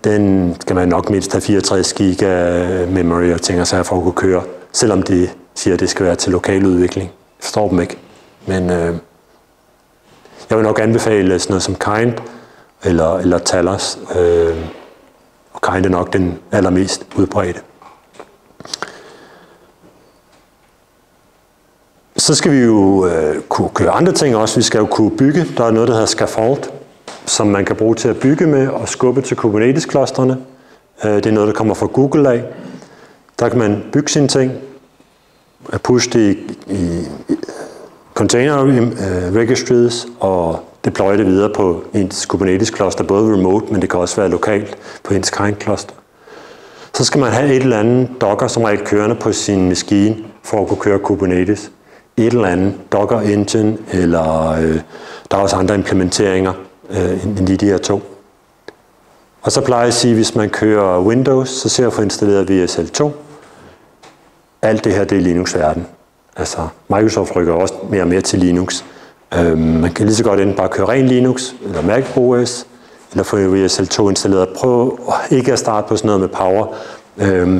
den skal man nok mindst have 64 giga memory og ting og sager for at kunne køre, selvom de siger, at det skal være til lokal udvikling. Jeg forstår dem ikke. Men jeg vil nok anbefale sådan noget som Kind eller Talos. Og Kind er nok den allermest udbredte. Så skal vi jo kunne køre andre ting også. Vi skal jo kunne bygge. Der er noget, der hedder Scaffold, som man kan bruge til at bygge med og skubbe til Kubernetes-klostrene. Det er noget, der kommer fra Google af. Der kan man bygge sine ting, push det i container registries og deploye det videre på ens Kubernetes-kloster, både remote, men det kan også være lokalt på ens Kind-kloster. Så skal man have et eller andet Docker som regel kørende på sin maskine for at kunne køre Kubernetes. Et eller andet Docker Engine, eller der er også andre implementeringer end de her to. Og så plejer jeg at sige, at hvis man kører Windows, så ser jeg få installeret VSL2. Alt det her, det er Linux-verden. Altså, Microsoft rykker også mere og mere til Linux. Man kan lige så godt enten bare køre ren Linux, eller Mac OS, eller få VSL2 installeret. Prøv ikke at starte på sådan noget med Power,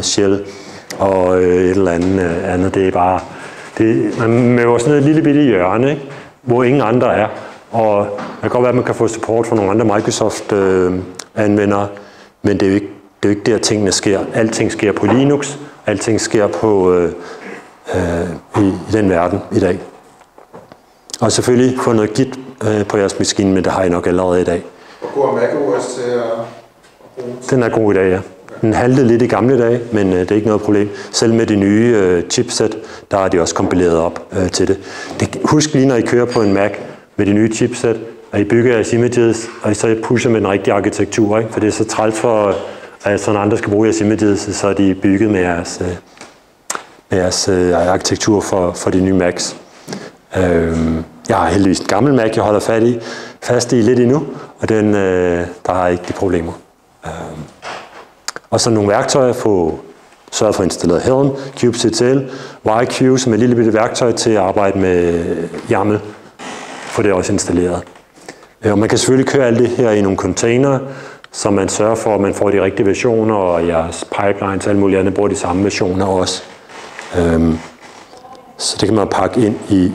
Shell og et eller andet. Det er bare... man møver sådan et lille bitte hjørne, ikke? Hvor ingen andre er. Og det kan godt være, at man kan få support fra nogle andre Microsoft-anvendere, men det er jo ikke der, tingene sker. Alting sker på Linux, alting sker på i den verden i dag. Og selvfølgelig få noget Git på jeres maskine, men det har I nok allerede i dag. Og går Mac OS til at bruge? Den er god i dag, ja. Den haltede lidt i gamle dage, men det er ikke noget problem. Selv med de nye chipset, der er de også kompileret op til det. Husk lige, når I kører på en Mac med de nye chipset, at I bygger jeres images, og I så pusher med den rigtige arkitektur, ikke? For det er så træls for, at sådan andre skal bruge jeres images, så er de bygget med jeres arkitektur for de nye Macs. Jeg har heldigvis en gammel Mac, jeg holder fast i lidt endnu, og der har ikke de problemer. Og så nogle værktøjer for sørge for at installere Helm, kubectl, YQ, som er et lille bitte værktøj til at arbejde med YAML, for det er også installeret. Og man kan selvfølgelig køre alt det her i nogle container, så man sørger for, at man får de rigtige versioner, og jeres pipelines og alt muligt andet bruger de samme versioner også. Så det kan man pakke ind i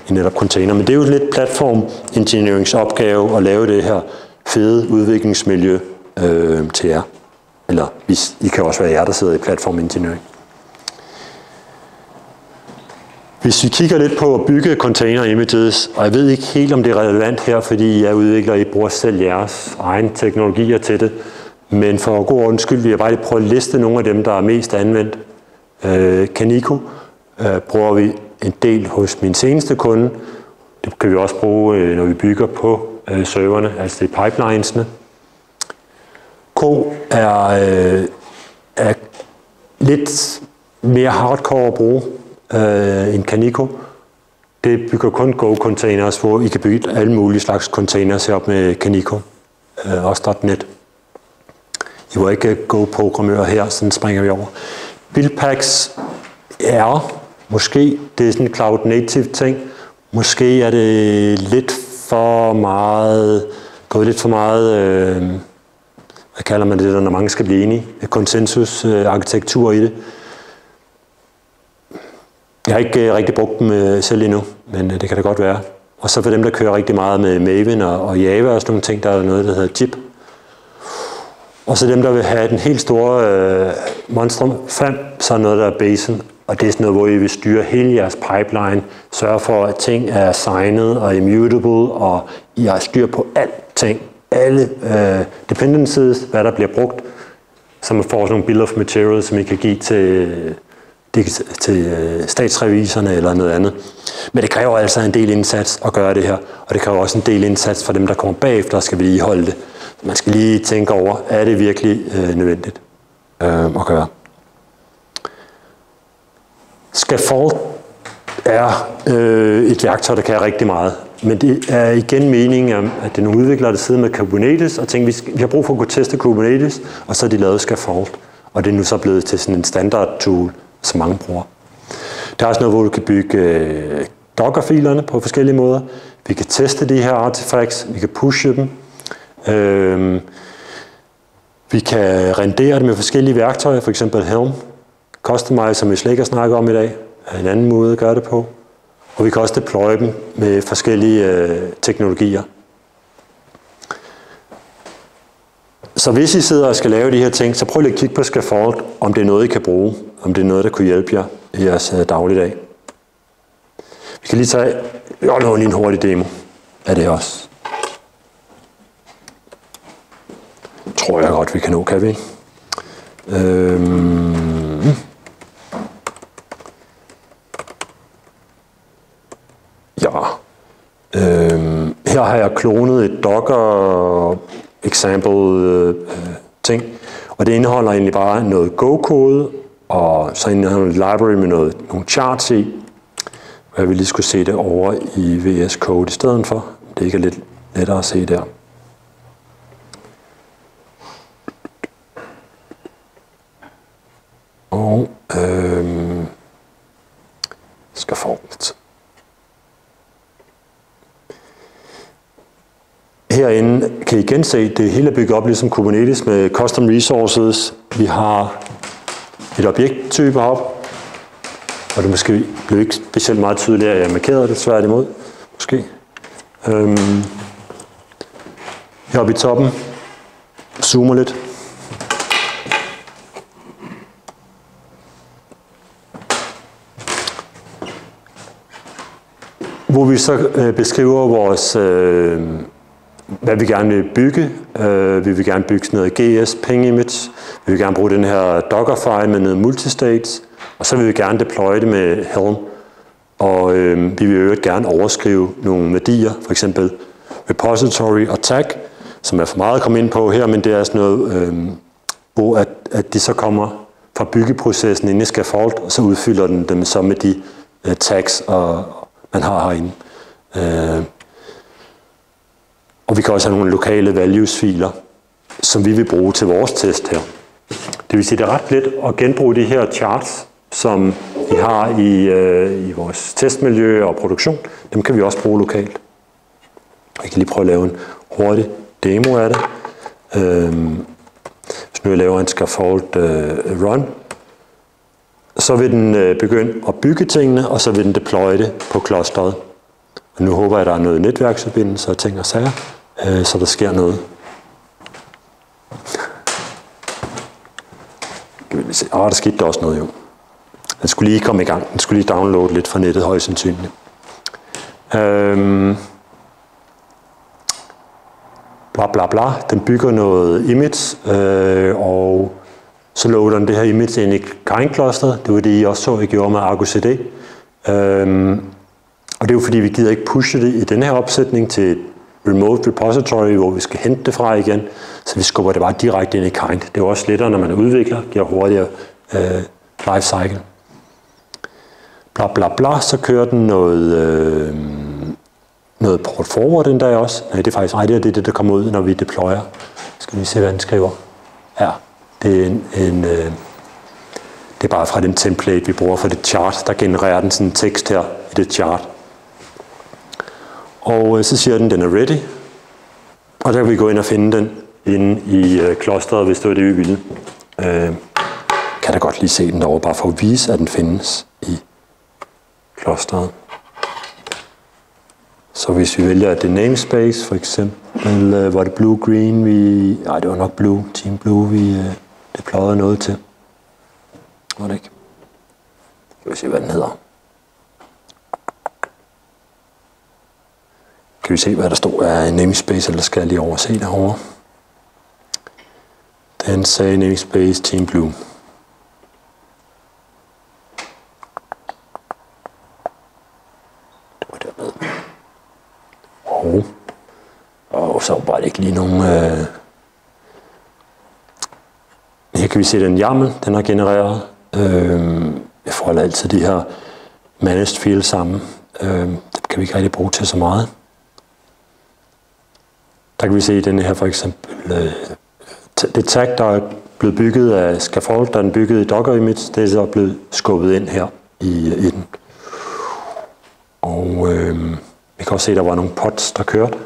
netop container. Men det er jo lidt platform engineerings opgave at lave det her fede udviklingsmiljø til jer. Eller I kan også være jer, der sidder i platform engineering. Hvis vi kigger lidt på at bygge container images, og jeg ved ikke helt, om det er relevant her, fordi jeg udvikler, I bruger selv jeres egne teknologier til det, men for god ordens skyld vil jeg bare lige prøve at liste nogle af dem, der er mest anvendt. Kaniko bruger vi en del hos min seneste kunde. Det kan vi også bruge, når vi bygger på serverne, altså det er pipelinesene. Ko er lidt mere hardcore at bruge end Kaniko. Det bygger kun Go-containers, hvor I kan bygge alle mulige slags containers herop med Kaniko. Også .NET. I var ikke Go-programmører her, sådan springer vi over. Buildpacks er måske, det er sådan en cloud native ting. Måske er det lidt for meget, hvad kalder man det, når mange skal blive enige? Konsensus-arkitektur i det. Jeg har ikke rigtig brugt dem selv endnu, men det kan det godt være. Og så for dem, der kører rigtig meget med Maven og Java og sådan nogle ting, der er noget, der hedder Jib. Og så dem, der vil have den helt store monstrum frem, så er noget, der er basen. Og det er sådan noget, hvor I vil styre hele jeres pipeline, sørge for, at ting er signet og immutable, og I har styr på alting. Alle dependencies, hvad der bliver brugt, så man får sådan nogle bill of materials, som I kan give til til statsreviserne eller noget andet. Men det kræver altså en del indsats at gøre det her, og det kræver også en del indsats for dem, der kommer bagefter og skal vedligeholde det. Man skal lige tænke over, er det virkelig nødvendigt at gøre. Scaffold er et værktøj, der kan rigtig meget. Men det er igen meningen, at det er nogle udviklere, der sidder med Kubernetes og tænker, vi har brug for at kunne teste Kubernetes, og så er de lavet Scaffold. Og det er nu så blevet til sådan en standard tool, som mange bruger. Der er også noget, hvor du kan bygge Docker-filerne på forskellige måder. Vi kan teste de her artifacts, vi kan pushe dem. Vi kan rendere det med forskellige værktøjer, f.eks. Helm. Customize, som vi slet ikke har snakket om i dag, er en anden måde at gøre det på. Og vi kan også deploye dem med forskellige teknologier. Så hvis I sidder og skal lave de her ting, så prøv lige at kigge på Scaffold, om det er noget, I kan bruge, om det er noget, der kunne hjælpe jer i jeres dagligdag. Vi kan lige tage en hurtig demo af det også. Tror jeg godt, vi kan nå, kan vi? Her har jeg klonet et Docker example ting, og det indeholder egentlig bare noget Go-kode, og så indeholder et library med nogle charts i, og jeg vil lige skulle se det over i VS Code i stedet for. Det ikke er lidt lettere at se der. Og Scaffold. Herinde kan I igen se, at det hele er bygget op ligesom Kubernetes med custom resources. Vi har et objekttype op, og det måske blev ikke specielt meget tydeligt, at jeg markerede det tværtimod. Måske. Heroppe i toppen. Zoomer lidt. Hvor vi så beskriver vores hvad vi gerne vil bygge. Vi vil gerne bygge sådan noget GS Ping Image. Vi vil gerne bruge den her Docker-file med noget multistates. Og så vil vi gerne deploye det med Helm. Og vi vil jo gerne overskrive nogle værdier, for eksempel repository og tag, som er for meget at komme ind på her, men det er sådan noget, hvor at de så kommer fra byggeprocessen inde i Scaffold, og så udfylder den dem så med de tags, man har herinde. Og vi kan også have nogle lokale values-filer, som vi vil bruge til vores test her. Det vil sige, det er ret let at genbruge de her charts, som vi har i vores testmiljø og produktion. Dem kan vi også bruge lokalt. Jeg kan lige prøve at lave en hurtig demo af det. Hvis nu jeg laver en Scaffold run, så vil den begynde at bygge tingene, og så vil den deploye det på clusteret. Og nu håber jeg, at der er noget netværksforbindelse og ting og sager, så der sker noget. Der skete der også noget jo. Den skulle lige komme i gang. Den skulle lige downloade lidt fra nettet højst sandsynligt. Bla bla bla. Den bygger noget image, og så loader den det her image ind i Kind-clusteret. Det var det, I også så, I gjorde med Argo CD. Og det er jo fordi, vi gider ikke pushe det i den her opsætning til et remote repository, hvor vi skal hente det fra igen. Så vi skubber det bare direkte ind i Kind. Det er jo også lettere, når man er udvikler, giver hurtigere lifecycle. Bla bla bla, så kører den noget port forward den der også. Nej, det er faktisk det er det, der kommer ud, når vi deployer. Skal vi se, hvad den skriver. Ja, det er det er bare fra den template, vi bruger for det chart. Der genererer den sådan en tekst her i det chart. Og så siger den er ready. Og der kan vi gå ind og finde den inde i clusteret, hvis det var det, vi ville. Kan da godt lige se den derovre, bare for at vise, at den findes i clusteret. Så hvis vi vælger, at det er namespace, for eksempel, var det blue-green, det var nok blue, team blue, vi deployede noget til. Var det ikke? Skal vi se, hvad den hedder. Kan vi se, hvad der stod af namespace, eller skal jeg lige overse derovre? Den sagde namespace Team Blue. nogle... Her kan vi se den YAML, den har genereret. Jeg får altid de her managed fields sammen. Det kan vi ikke rigtig bruge til så meget. Der kan vi se den her for eksempel. Det tag, der er blevet bygget af Scaffold, der er den bygget i Docker image, det er så blevet skubbet ind her i den. Og vi kan også se, at der var nogle pods, der kørte.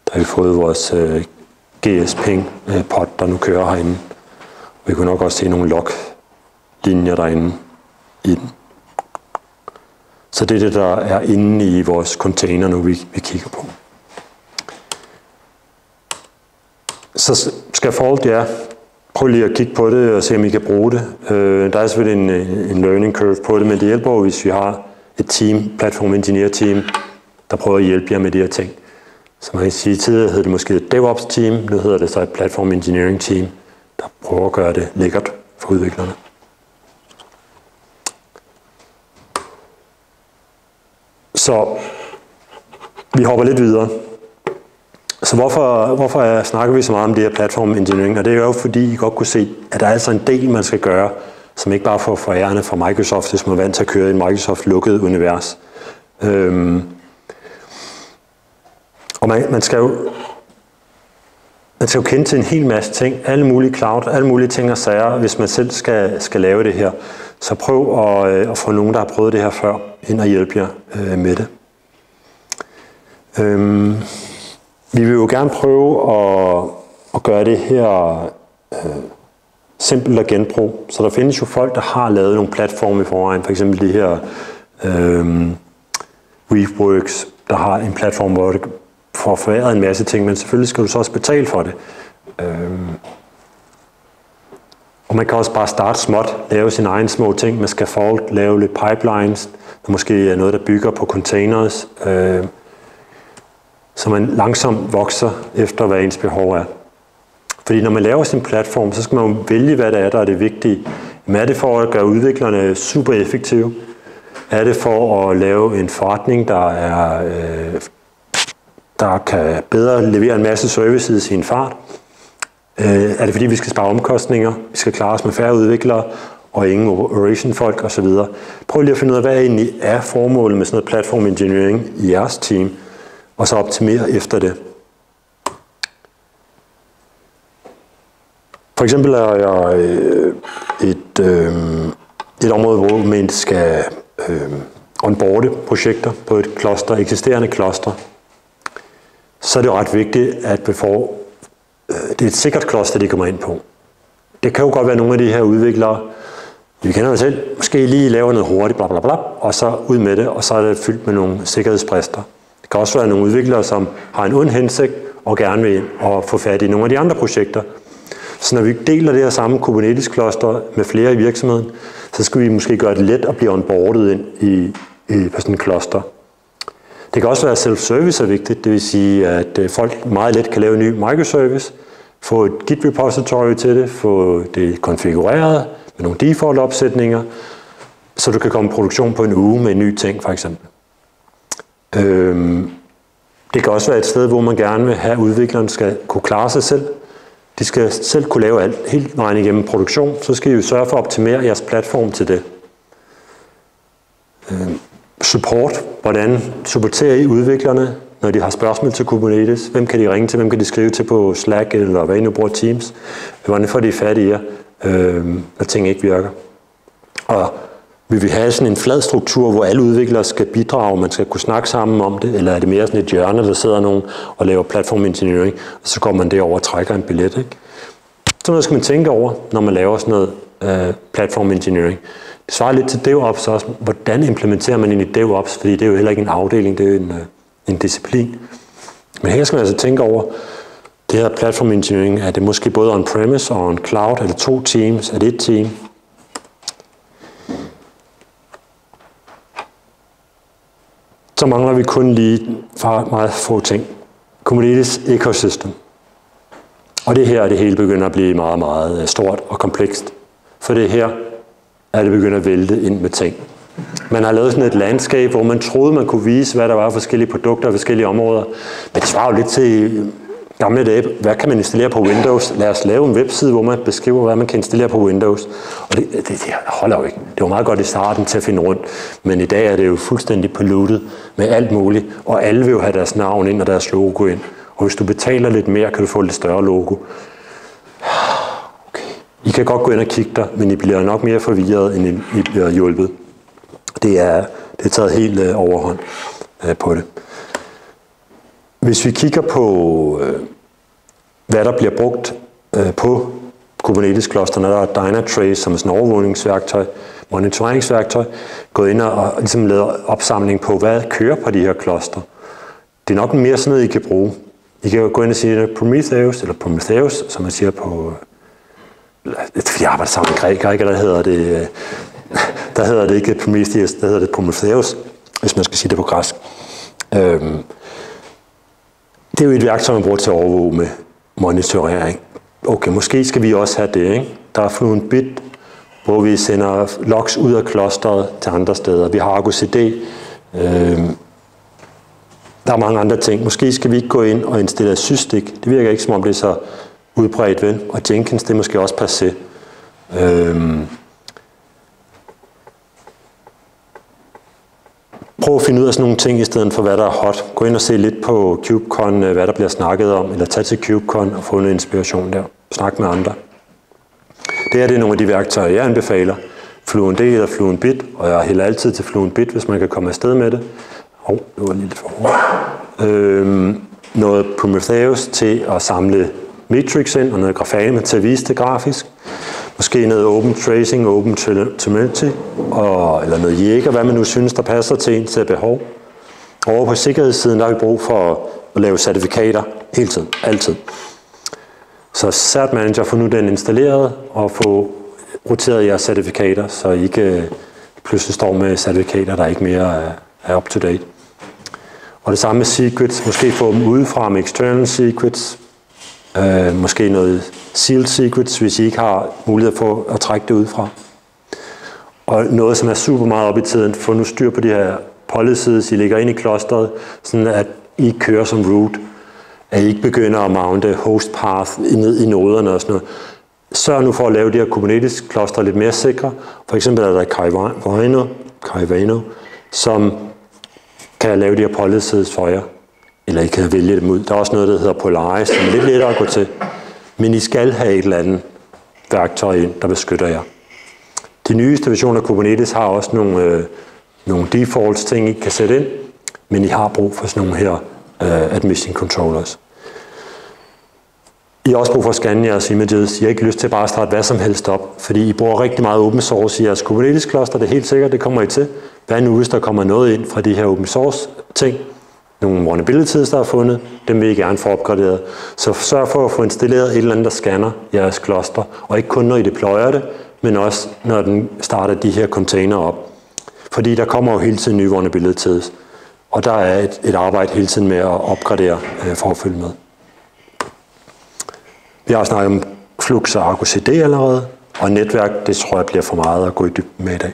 Der har vi fået vores GS-ping-pod, der nu kører herinde. Vi kunne nok også se nogle log-linjer derinde i den. Så det er det, der er inde i vores container nu, vi kigger på. Så Scaffold, ja. Prøv lige at kigge på det og se, om I kan bruge det. Der er selvfølgelig en learning curve på det, men det hjælper, hvis vi har et team, platform engineer team, der prøver at hjælpe jer med de her ting. Så man kan sige, tidligere hed det måske et DevOps team, nu hedder det så et platform engineering team, der prøver at gøre det lækkert for udviklerne. Så vi hopper lidt videre. Så hvorfor snakker vi så meget om det her platform engineering? Og det er jo fordi, I godt kunne se, at der er altså en del, man skal gøre, som ikke bare får forærende fra Microsoft, hvis man er vant til at køre i en Microsoft-lukket univers. Og man skal jo kende til en hel masse ting, alle mulige cloud, alle mulige ting og sager, hvis man selv skal lave det her. Så prøv at få nogen, der har prøvet det her før, ind og hjælpe jer med det. Vi vil jo gerne prøve at gøre det her simpelt at genbruge. Så der findes jo folk, der har lavet nogle platforme i forvejen. For eksempel de her Weaveworks, der har en platform, hvor det får foræret en masse ting, men selvfølgelig skal du så også betale for det. Og man kan også bare starte småt, lave sine egne små ting med Scaffold, lave lidt pipelines, der måske er noget, der bygger på containers, så man langsomt vokser efter, hvad ens behov er. Fordi når man laver sin platform, så skal man jo vælge, hvad det er, der er det vigtige. Men er det for at gøre udviklerne super effektive? Er det for at lave en forretning, der kan bedre levere en masse services i en fart? Er det fordi, vi skal spare omkostninger? Vi skal klare os med færre udviklere og ingen operation-folk osv.? Prøv lige at finde ud af, hvad egentlig er formålet med sådan noget platform engineering i jeres team, og så optimere efter det. For eksempel er jeg et område, hvor man skal onboarde projekter på et cluster, eksisterende cluster. Så er det jo ret vigtigt, at det er et sikkert cluster, de kommer ind på. Det kan jo godt være nogle af de her udviklere, vi kender jo selv, måske lige laver noget hurtigt, bla bla bla, og så ud med det, og så er det fyldt med nogle sikkerhedsbrister. Det kan også være nogle udviklere, som har en ond hensigt og gerne vil ind og få fat i nogle af de andre projekter. Så når vi deler det her samme Kubernetes-cluster med flere i virksomheden, så skal vi måske gøre det let at blive onboardet ind på sådan en cluster. Det kan også være, at self-service er vigtigt, det vil sige, at folk meget let kan lave en ny microservice, få et Git-repository til det, få det konfigureret med nogle default-opsætninger, så du kan komme i produktion på en uge med en ny ting, for eksempel. Det kan også være et sted, hvor man gerne vil have, at udvikleren skal kunne klare sig selv. De skal selv kunne lave alt helt vejen igennem produktion, så skal I jo sørge for at optimere jeres platform til det. Support. Hvordan supporterer I udviklerne, når de har spørgsmål til Kubernetes? Hvem kan de ringe til? Hvem kan de skrive til på Slack, eller hvad I nu bruger Teams? Hvordan får de fat i jer, når ting ikke virker? Og vil vi have sådan en flad struktur, hvor alle udviklere skal bidrage, og man skal kunne snakke sammen om det, eller er det mere sådan et hjørne, der sidder nogen og laver platform engineering, og så går man derover og trækker en billet, ikke? Så noget skal man tænke over, når man laver sådan noget platform engineering. Det svarer lidt til DevOps også. Hvordan implementerer man ind i DevOps? Fordi det er jo heller ikke en afdeling, det er jo en disciplin. Men her skal man altså tænke over, det her platform engineering, er det måske både on-premise og on cloud? Er det 2 teams? Er det 1 team? Så mangler vi kun lige meget få ting. Kubernetes ecosystem. Og det her er det hele begynder at blive meget, meget stort og komplekst. For det her er det begyndt at vælte ind med ting. Man har lavet sådan et landskab, hvor man troede, man kunne vise, hvad der var af forskellige produkter og forskellige områder. Men det svarer jo lidt til gamle dage. Hvad kan man installere på Windows? Lad os lave en webside, hvor man beskriver, hvad man kan installere på Windows. Og det holder jo ikke. Det var meget godt i starten til at finde rundt. Men i dag er det jo fuldstændig polluted med alt muligt. Og alle vil jo have deres navn ind og deres logo ind. Og hvis du betaler lidt mere, kan du få et lidt større logo. Okay. I kan godt gå ind og kigge der, men I bliver nok mere forvirret, end I bliver hjulpet. Det er taget helt overhånd på det. Hvis vi kigger på, hvad der bliver brugt på Kubernetes-klosterne, der er Dynatrace, som er sådan et overvågningsværktøj, monitoreringsværktøj, gået ind og ligesom lavet opsamling på, hvad kører på de her kloster. Det er nok mere sådan noget, I kan bruge. I kan jo gå ind og sige, at Prometheus, som man siger på... Fordi jeg arbejder sammen med grækere, ikke? Der hedder det ikke Prometheus, der hedder det Prometheus, hvis man skal sige det på græsk. Det er jo et værktøj, man bruger til at overvåge med monitorering. Okay, måske skal vi også have det, ikke? Der er Fluentbit, hvor vi sender logs ud af klosteret til andre steder. Vi har Argo CD. Der er mange andre ting. Måske skal vi ikke gå ind og installere Sysdig. Det virker ikke, som om det er så udbredt, vel? Og Jenkins, det er måske også passé. Prøv at finde ud af sådan nogle ting, i stedet for hvad der er hot. Gå ind og se lidt på KubeCon, hvad der bliver snakket om, eller tag til KubeCon og få noget inspiration der. Snak med andre. Det er nogle af de værktøjer, jeg anbefaler. Fluentd eller Fluentbit, og jeg hælder altid til Fluentbit, hvis man kan komme afsted med det. Det var lidt for hårdt. Noget Prometheus til at samle metrics ind, og noget Grafana til at vise det grafisk. Måske noget Open Tracing, Open Telemetry, eller noget Jaeger, hvad man nu synes, der passer til ens behov. Over på sikkerhedssiden, der har vi brug for at lave certifikater hele tiden, altid. Så Cert Manager, få nu den installeret og få roteret jeres certifikater, så I ikke pludselig står med certifikater, der ikke mere er up to date. Og det samme med secrets, måske få dem udefra med external secrets, måske noget sealed secrets, hvis I ikke har mulighed for at trække det udefra. Og noget, som er super meget op i tiden, få nu styr på de her policies, I lægger ind i klosteret, sådan at I kører som root, at I ikke begynder at mounte host path ned i noderne og sådan noget. Sørg nu for at lave de her Kubernetes-klostre lidt mere sikre. For eksempel er der Kivano, som kan lave de her policies for jer, eller I kan vælge dem ud. Der er også noget, der hedder Polaris, som er lidt lettere at gå til. Men I skal have et eller andet værktøj ind, der beskytter jer. De nyeste versioner af Kubernetes har også nogle defaults ting, I kan sætte ind, men I har brug for sådan nogle her admission controllers. I har også brug for at scanne jeres images. I har ikke lyst til bare at starte hvad som helst op, fordi I bruger rigtig meget open source i jeres Kubernetes-kloster. Det er helt sikkert, det kommer I til. Hvad nu, hvis der kommer noget ind fra de her open source ting? Nogle vulnerabilities, der er fundet, dem vil I gerne få opgraderet. Så sørg for at få installeret et eller andet, der scanner jeres kloster. Og ikke kun når I deployer det, men også når den starter de her container op. Fordi der kommer jo hele tiden nye vulnerabilities. Og der er et arbejde hele tiden med at opgradere for at følge med. Vi har snakket om Flux og Argo CD allerede, og netværk, det tror jeg bliver for meget at gå i dybden med i dag.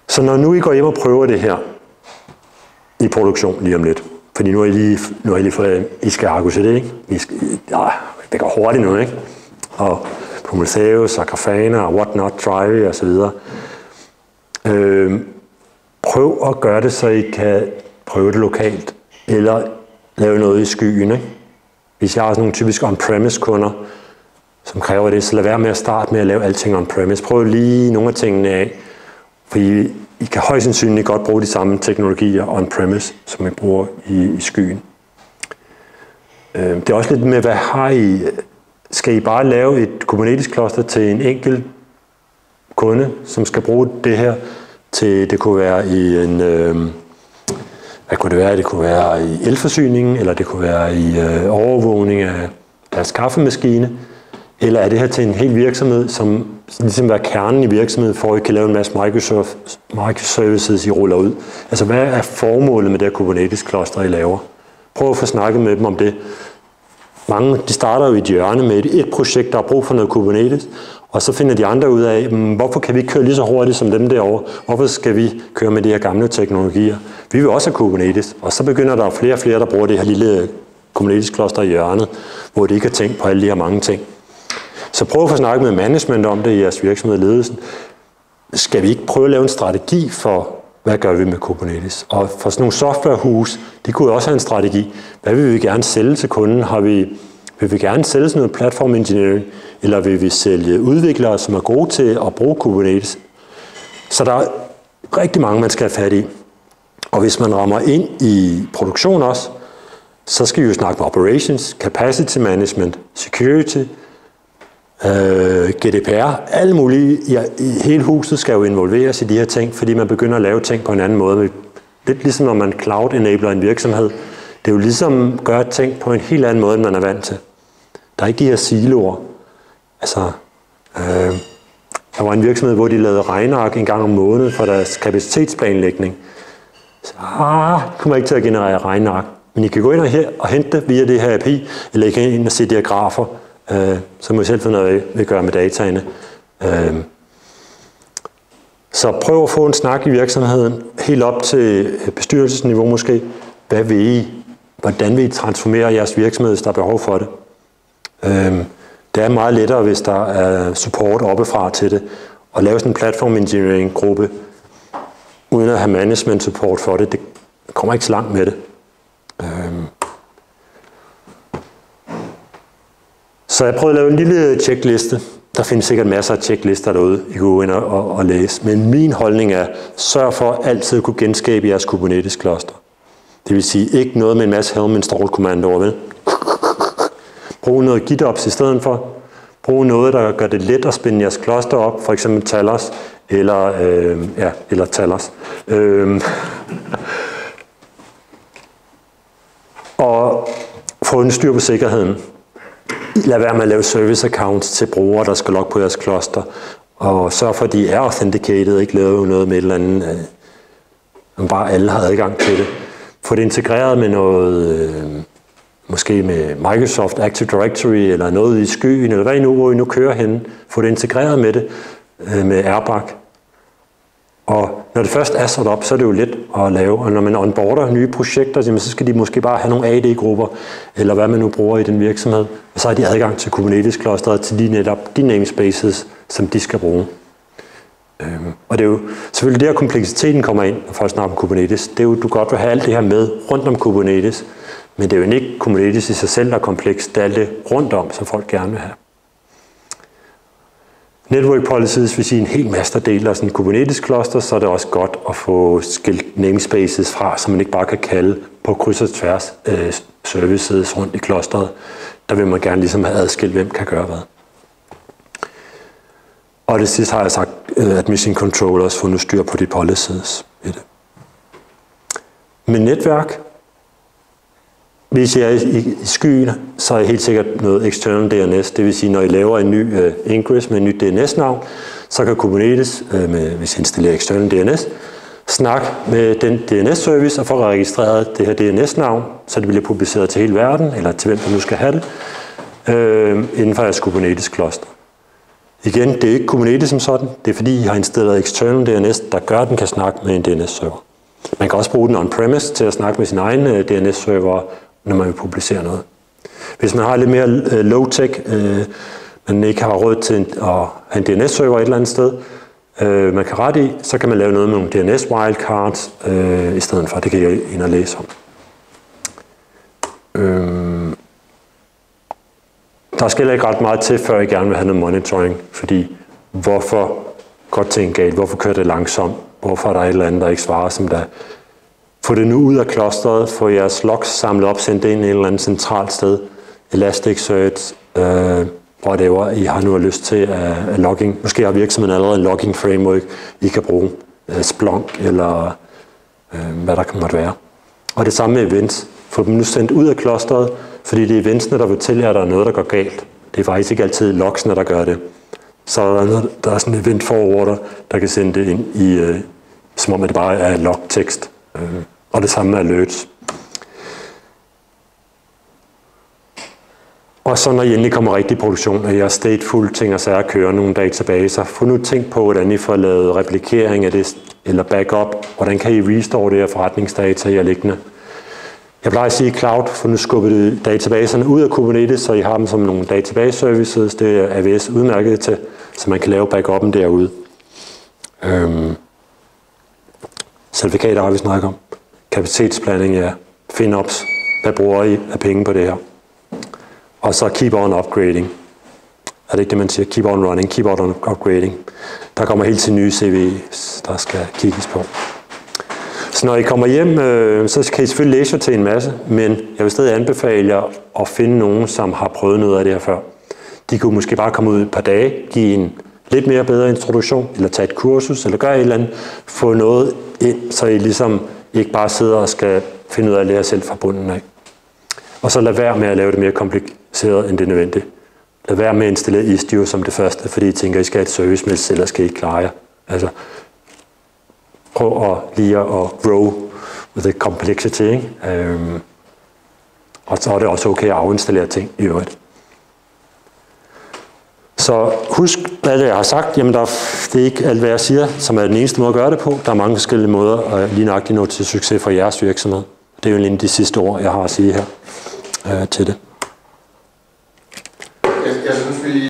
Så når nu I går hjem og prøver det her i produktion lige om lidt, fordi nu har I lige fået, I skal Argo CD, ikke? Det går hurtigt nu, ikke? Og Prometheus og Grafana og Whatnot, Drive og så videre. Prøv at gøre det, så I kan prøve det lokalt, eller lave noget i skyen, ikke? Hvis jeg har sådan nogle typiske on-premise kunder, som kræver det, så lad være med at starte med at lave alting on-premise. Prøv lige nogle af tingene af, for I kan højst sandsynligt godt bruge de samme teknologier on-premise, som I bruger i skyen. Det er også lidt med, hvad har I? Skal I bare lave et Kubernetes-kloster til en enkelt kunde, som skal bruge det her til, det kunne være i en... Hvad kunne det være? Det kunne være i elforsyningen, eller det kunne være i overvågning af deres kaffemaskine. Eller er det her til en hel virksomhed, som ligesom er kernen i virksomheden, for at I kan lave en masse microservices, I ruller ud? Altså, hvad er formålet med det her Kubernetes-kloster, I laver? Prøv at få snakket med dem om det. Mange, de starter jo i et hjørne med et projekt, der har brug for noget Kubernetes, Og så finder de andre ud af, hvorfor kan vi ikke køre lige så hurtigt som dem derovre? Hvorfor skal vi køre med de her gamle teknologier? Vi vil også have Kubernetes. Og så begynder der flere og flere, der bruger det her lille Kubernetes-kloster i hjørnet, hvor de ikke har tænkt på alle de her mange ting. Så prøv at få snakket med management om det i jeres virksomhed og ledelsen. Skal vi ikke prøve at lave en strategi for, hvad gør vi med Kubernetes? Og for sådan nogle softwarehus, de kunne også have en strategi. Hvad vil vi gerne sælge til kunden? Vil vi gerne sælge sådan noget platform engineering, eller vil vi sælge udviklere, som er gode til at bruge Kubernetes? Så der er rigtig mange, man skal have fat i. Og hvis man rammer ind i produktion også, så skal vi jo snakke med operations, capacity management, security, GDPR, alle mulige. Hele huset skal jo involveres i de her ting, fordi man begynder at lave ting på en anden måde. Lidt ligesom når man cloud-enabler en virksomhed. Det er jo ligesom at gøre ting på en helt anden måde, end man er vant til. Der er ikke de her siloer. Altså, der var en virksomhed, hvor de lavede regneark en gang om måneden for deres kapacitetsplanlægning. Så kommer ikke til at generere regneark. Men I kan gå ind og hente det via det her API, eller I kan ind og se de her grafer, så må I selv finde ud af, hvad vi gør med dataene. Så prøv at få en snak i virksomheden, helt op til bestyrelsesniveau måske. Hvad vil I? Hvordan vil I transformere jeres virksomhed, hvis der er behov for det? Det er meget lettere, hvis der er support oppefra til det, og lave sådan en platform engineering gruppe, uden at have management support for det. Det kommer ikke så langt med det. Så jeg prøvede at lave en lille checkliste. Der findes sikkert masser af checklister derude, I kan gå ind og læse. Men min holdning er, sørg for altid at kunne genskabe jeres Kubernetes-kloster. Det vil sige, ikke noget med en masse helm install-kommandoer, vel? Brug noget GitOps i stedet for. Brug noget, der gør det let at spænde jeres kloster op, for eksempel Talos, eller Talos. Og få en styr på sikkerheden. Lad være med at lave service accounts til brugere, der skal logge på jeres kloster. Og sørg for, at de er authenticated, ikke lave noget med et eller andet, bare alle har adgang til det. Få det integreret med noget, måske med Microsoft Active Directory, eller noget i skyen, eller hvad I nu, hvor I nu kører henne. Få det integreret med det, med Airbag. Og når det først er sat op, så er det jo let at lave. Og når man onboarder nye projekter, så skal de måske bare have nogle AD-grupper, eller hvad man nu bruger i den virksomhed. Og så har de adgang til Kubernetes-klosteret, til de namespaces, som de skal bruge. Og det er jo selvfølgelig der, kompleksiteten kommer ind, når folk snakker om Kubernetes. Det er jo, du godt vil have alt det her med rundt om Kubernetes, men det er jo ikke Kubernetes i sig selv, der er komplekst. Det er alt det rundt om, som folk gerne vil have. Network policies vil sige en hel masse, der deler sådan en Kubernetes-kloster, så er det også godt at få skilt namespaces fra, så man ikke bare kan kalde på kryds og tværs services rundt i klosteret. Der vil man gerne ligesom have adskilt, hvem kan gøre hvad. Og det sidste har jeg sagt, at mission controllers får nu styr på de policies i det. Med netværk, hvis jeg er i skyen, så er jeg helt sikkert noget external DNS. Det vil sige, når I laver en ny ingress med en ny DNS-navn, så kan Kubernetes, hvis I installerer external DNS, snakke med den DNS-service og få registreret det her DNS-navn, så det bliver publiceret til hele verden, eller til hvem der nu skal have det, inden for jeres Kubernetes-kloster. Igen, det er ikke Kubernetes som sådan, det er fordi, I har installeret external DNS, der gør, at den kan snakke med en DNS-server. Man kan også bruge den on-premise til at snakke med sin egen DNS-server, når man vil publicere noget. Hvis man har lidt mere low-tech, man ikke har råd til at have en DNS-server et eller andet sted, man kan rette i, så kan man lave noget med nogle DNS-wildcards i stedet for. Det kan jeg ind og læse om. Der skal ikke ret meget til, før I gerne vil have noget monitoring, fordi hvorfor går ting galt, hvorfor kører det langsomt, hvorfor er der et eller andet, der ikke svarer som der. Få det nu ud af klosteret, få jeres logs samlet op, sendt ind i et eller andet centralt sted, Elasticsearch, whatever I har nu lyst til af logging. Måske har virksomheden allerede en logging framework, I kan bruge, Splunk eller hvad der kan måtte være. Og det samme med events. Få dem nu sendt ud af klosteret, fordi det er eventsene, der fortæller, at der er noget, der går galt. Det er faktisk ikke altid logsene, der gør det. Så der er sådan en event forwarder, der kan sende det ind i, som om det bare er logtekst. Og det samme med alerts. Og så når I endelig kommer rigtig produktion, og I har stateful ting og sager at køre nogle databaser, få nu tænkt på, hvordan I får lavet replikering af det, eller backup. Hvordan kan I restore det her forretningsdata, I har liggende? Jeg plejer at sige cloud, for nu skubber det databaserne ud af Kubernetes, så I har dem som nogle database services. Det er AWS udmærket til, så man kan lave backuppen derude. Certifikater har vi snakket om. Kapacitetsplanning, ja. FinOps. Hvad bruger I af penge på det her? Og så keep on upgrading. Er det ikke det, man siger? Keep on running, keep on upgrading. Der kommer helt til nye CV's, der skal kigges på. Så når I kommer hjem, så kan I selvfølgelig læse til en masse, men jeg vil stadig anbefale jer at finde nogen, som har prøvet noget af det her før. De kunne måske bare komme ud et par dage, give en lidt mere bedre introduktion, eller tage et kursus, eller gøre et eller andet, få noget ind, så I ligesom ikke bare sidder og skal finde ud af at lære selv fra bunden af. Og så lad være med at lave det mere kompliceret, end det er nødvendigt. Lad være med at installere Istio som det første, fordi I tænker, at I skal have et service-mail selv, og skal I ikke klare jer. Altså, prøv at lige at grow with the complexity, ikke? Og så er det også okay at afinstallere ting i øvrigt. Så husk, hvad det jeg har sagt. Jamen, det er ikke alt, hvad jeg siger, som er den eneste måde at gøre det på. Der er mange forskellige måder at lige nøjagtigt nå til succes for jeres virksomhed. Det er jo egentlig de sidste ord, jeg har at sige her til det. Jeg synes, vi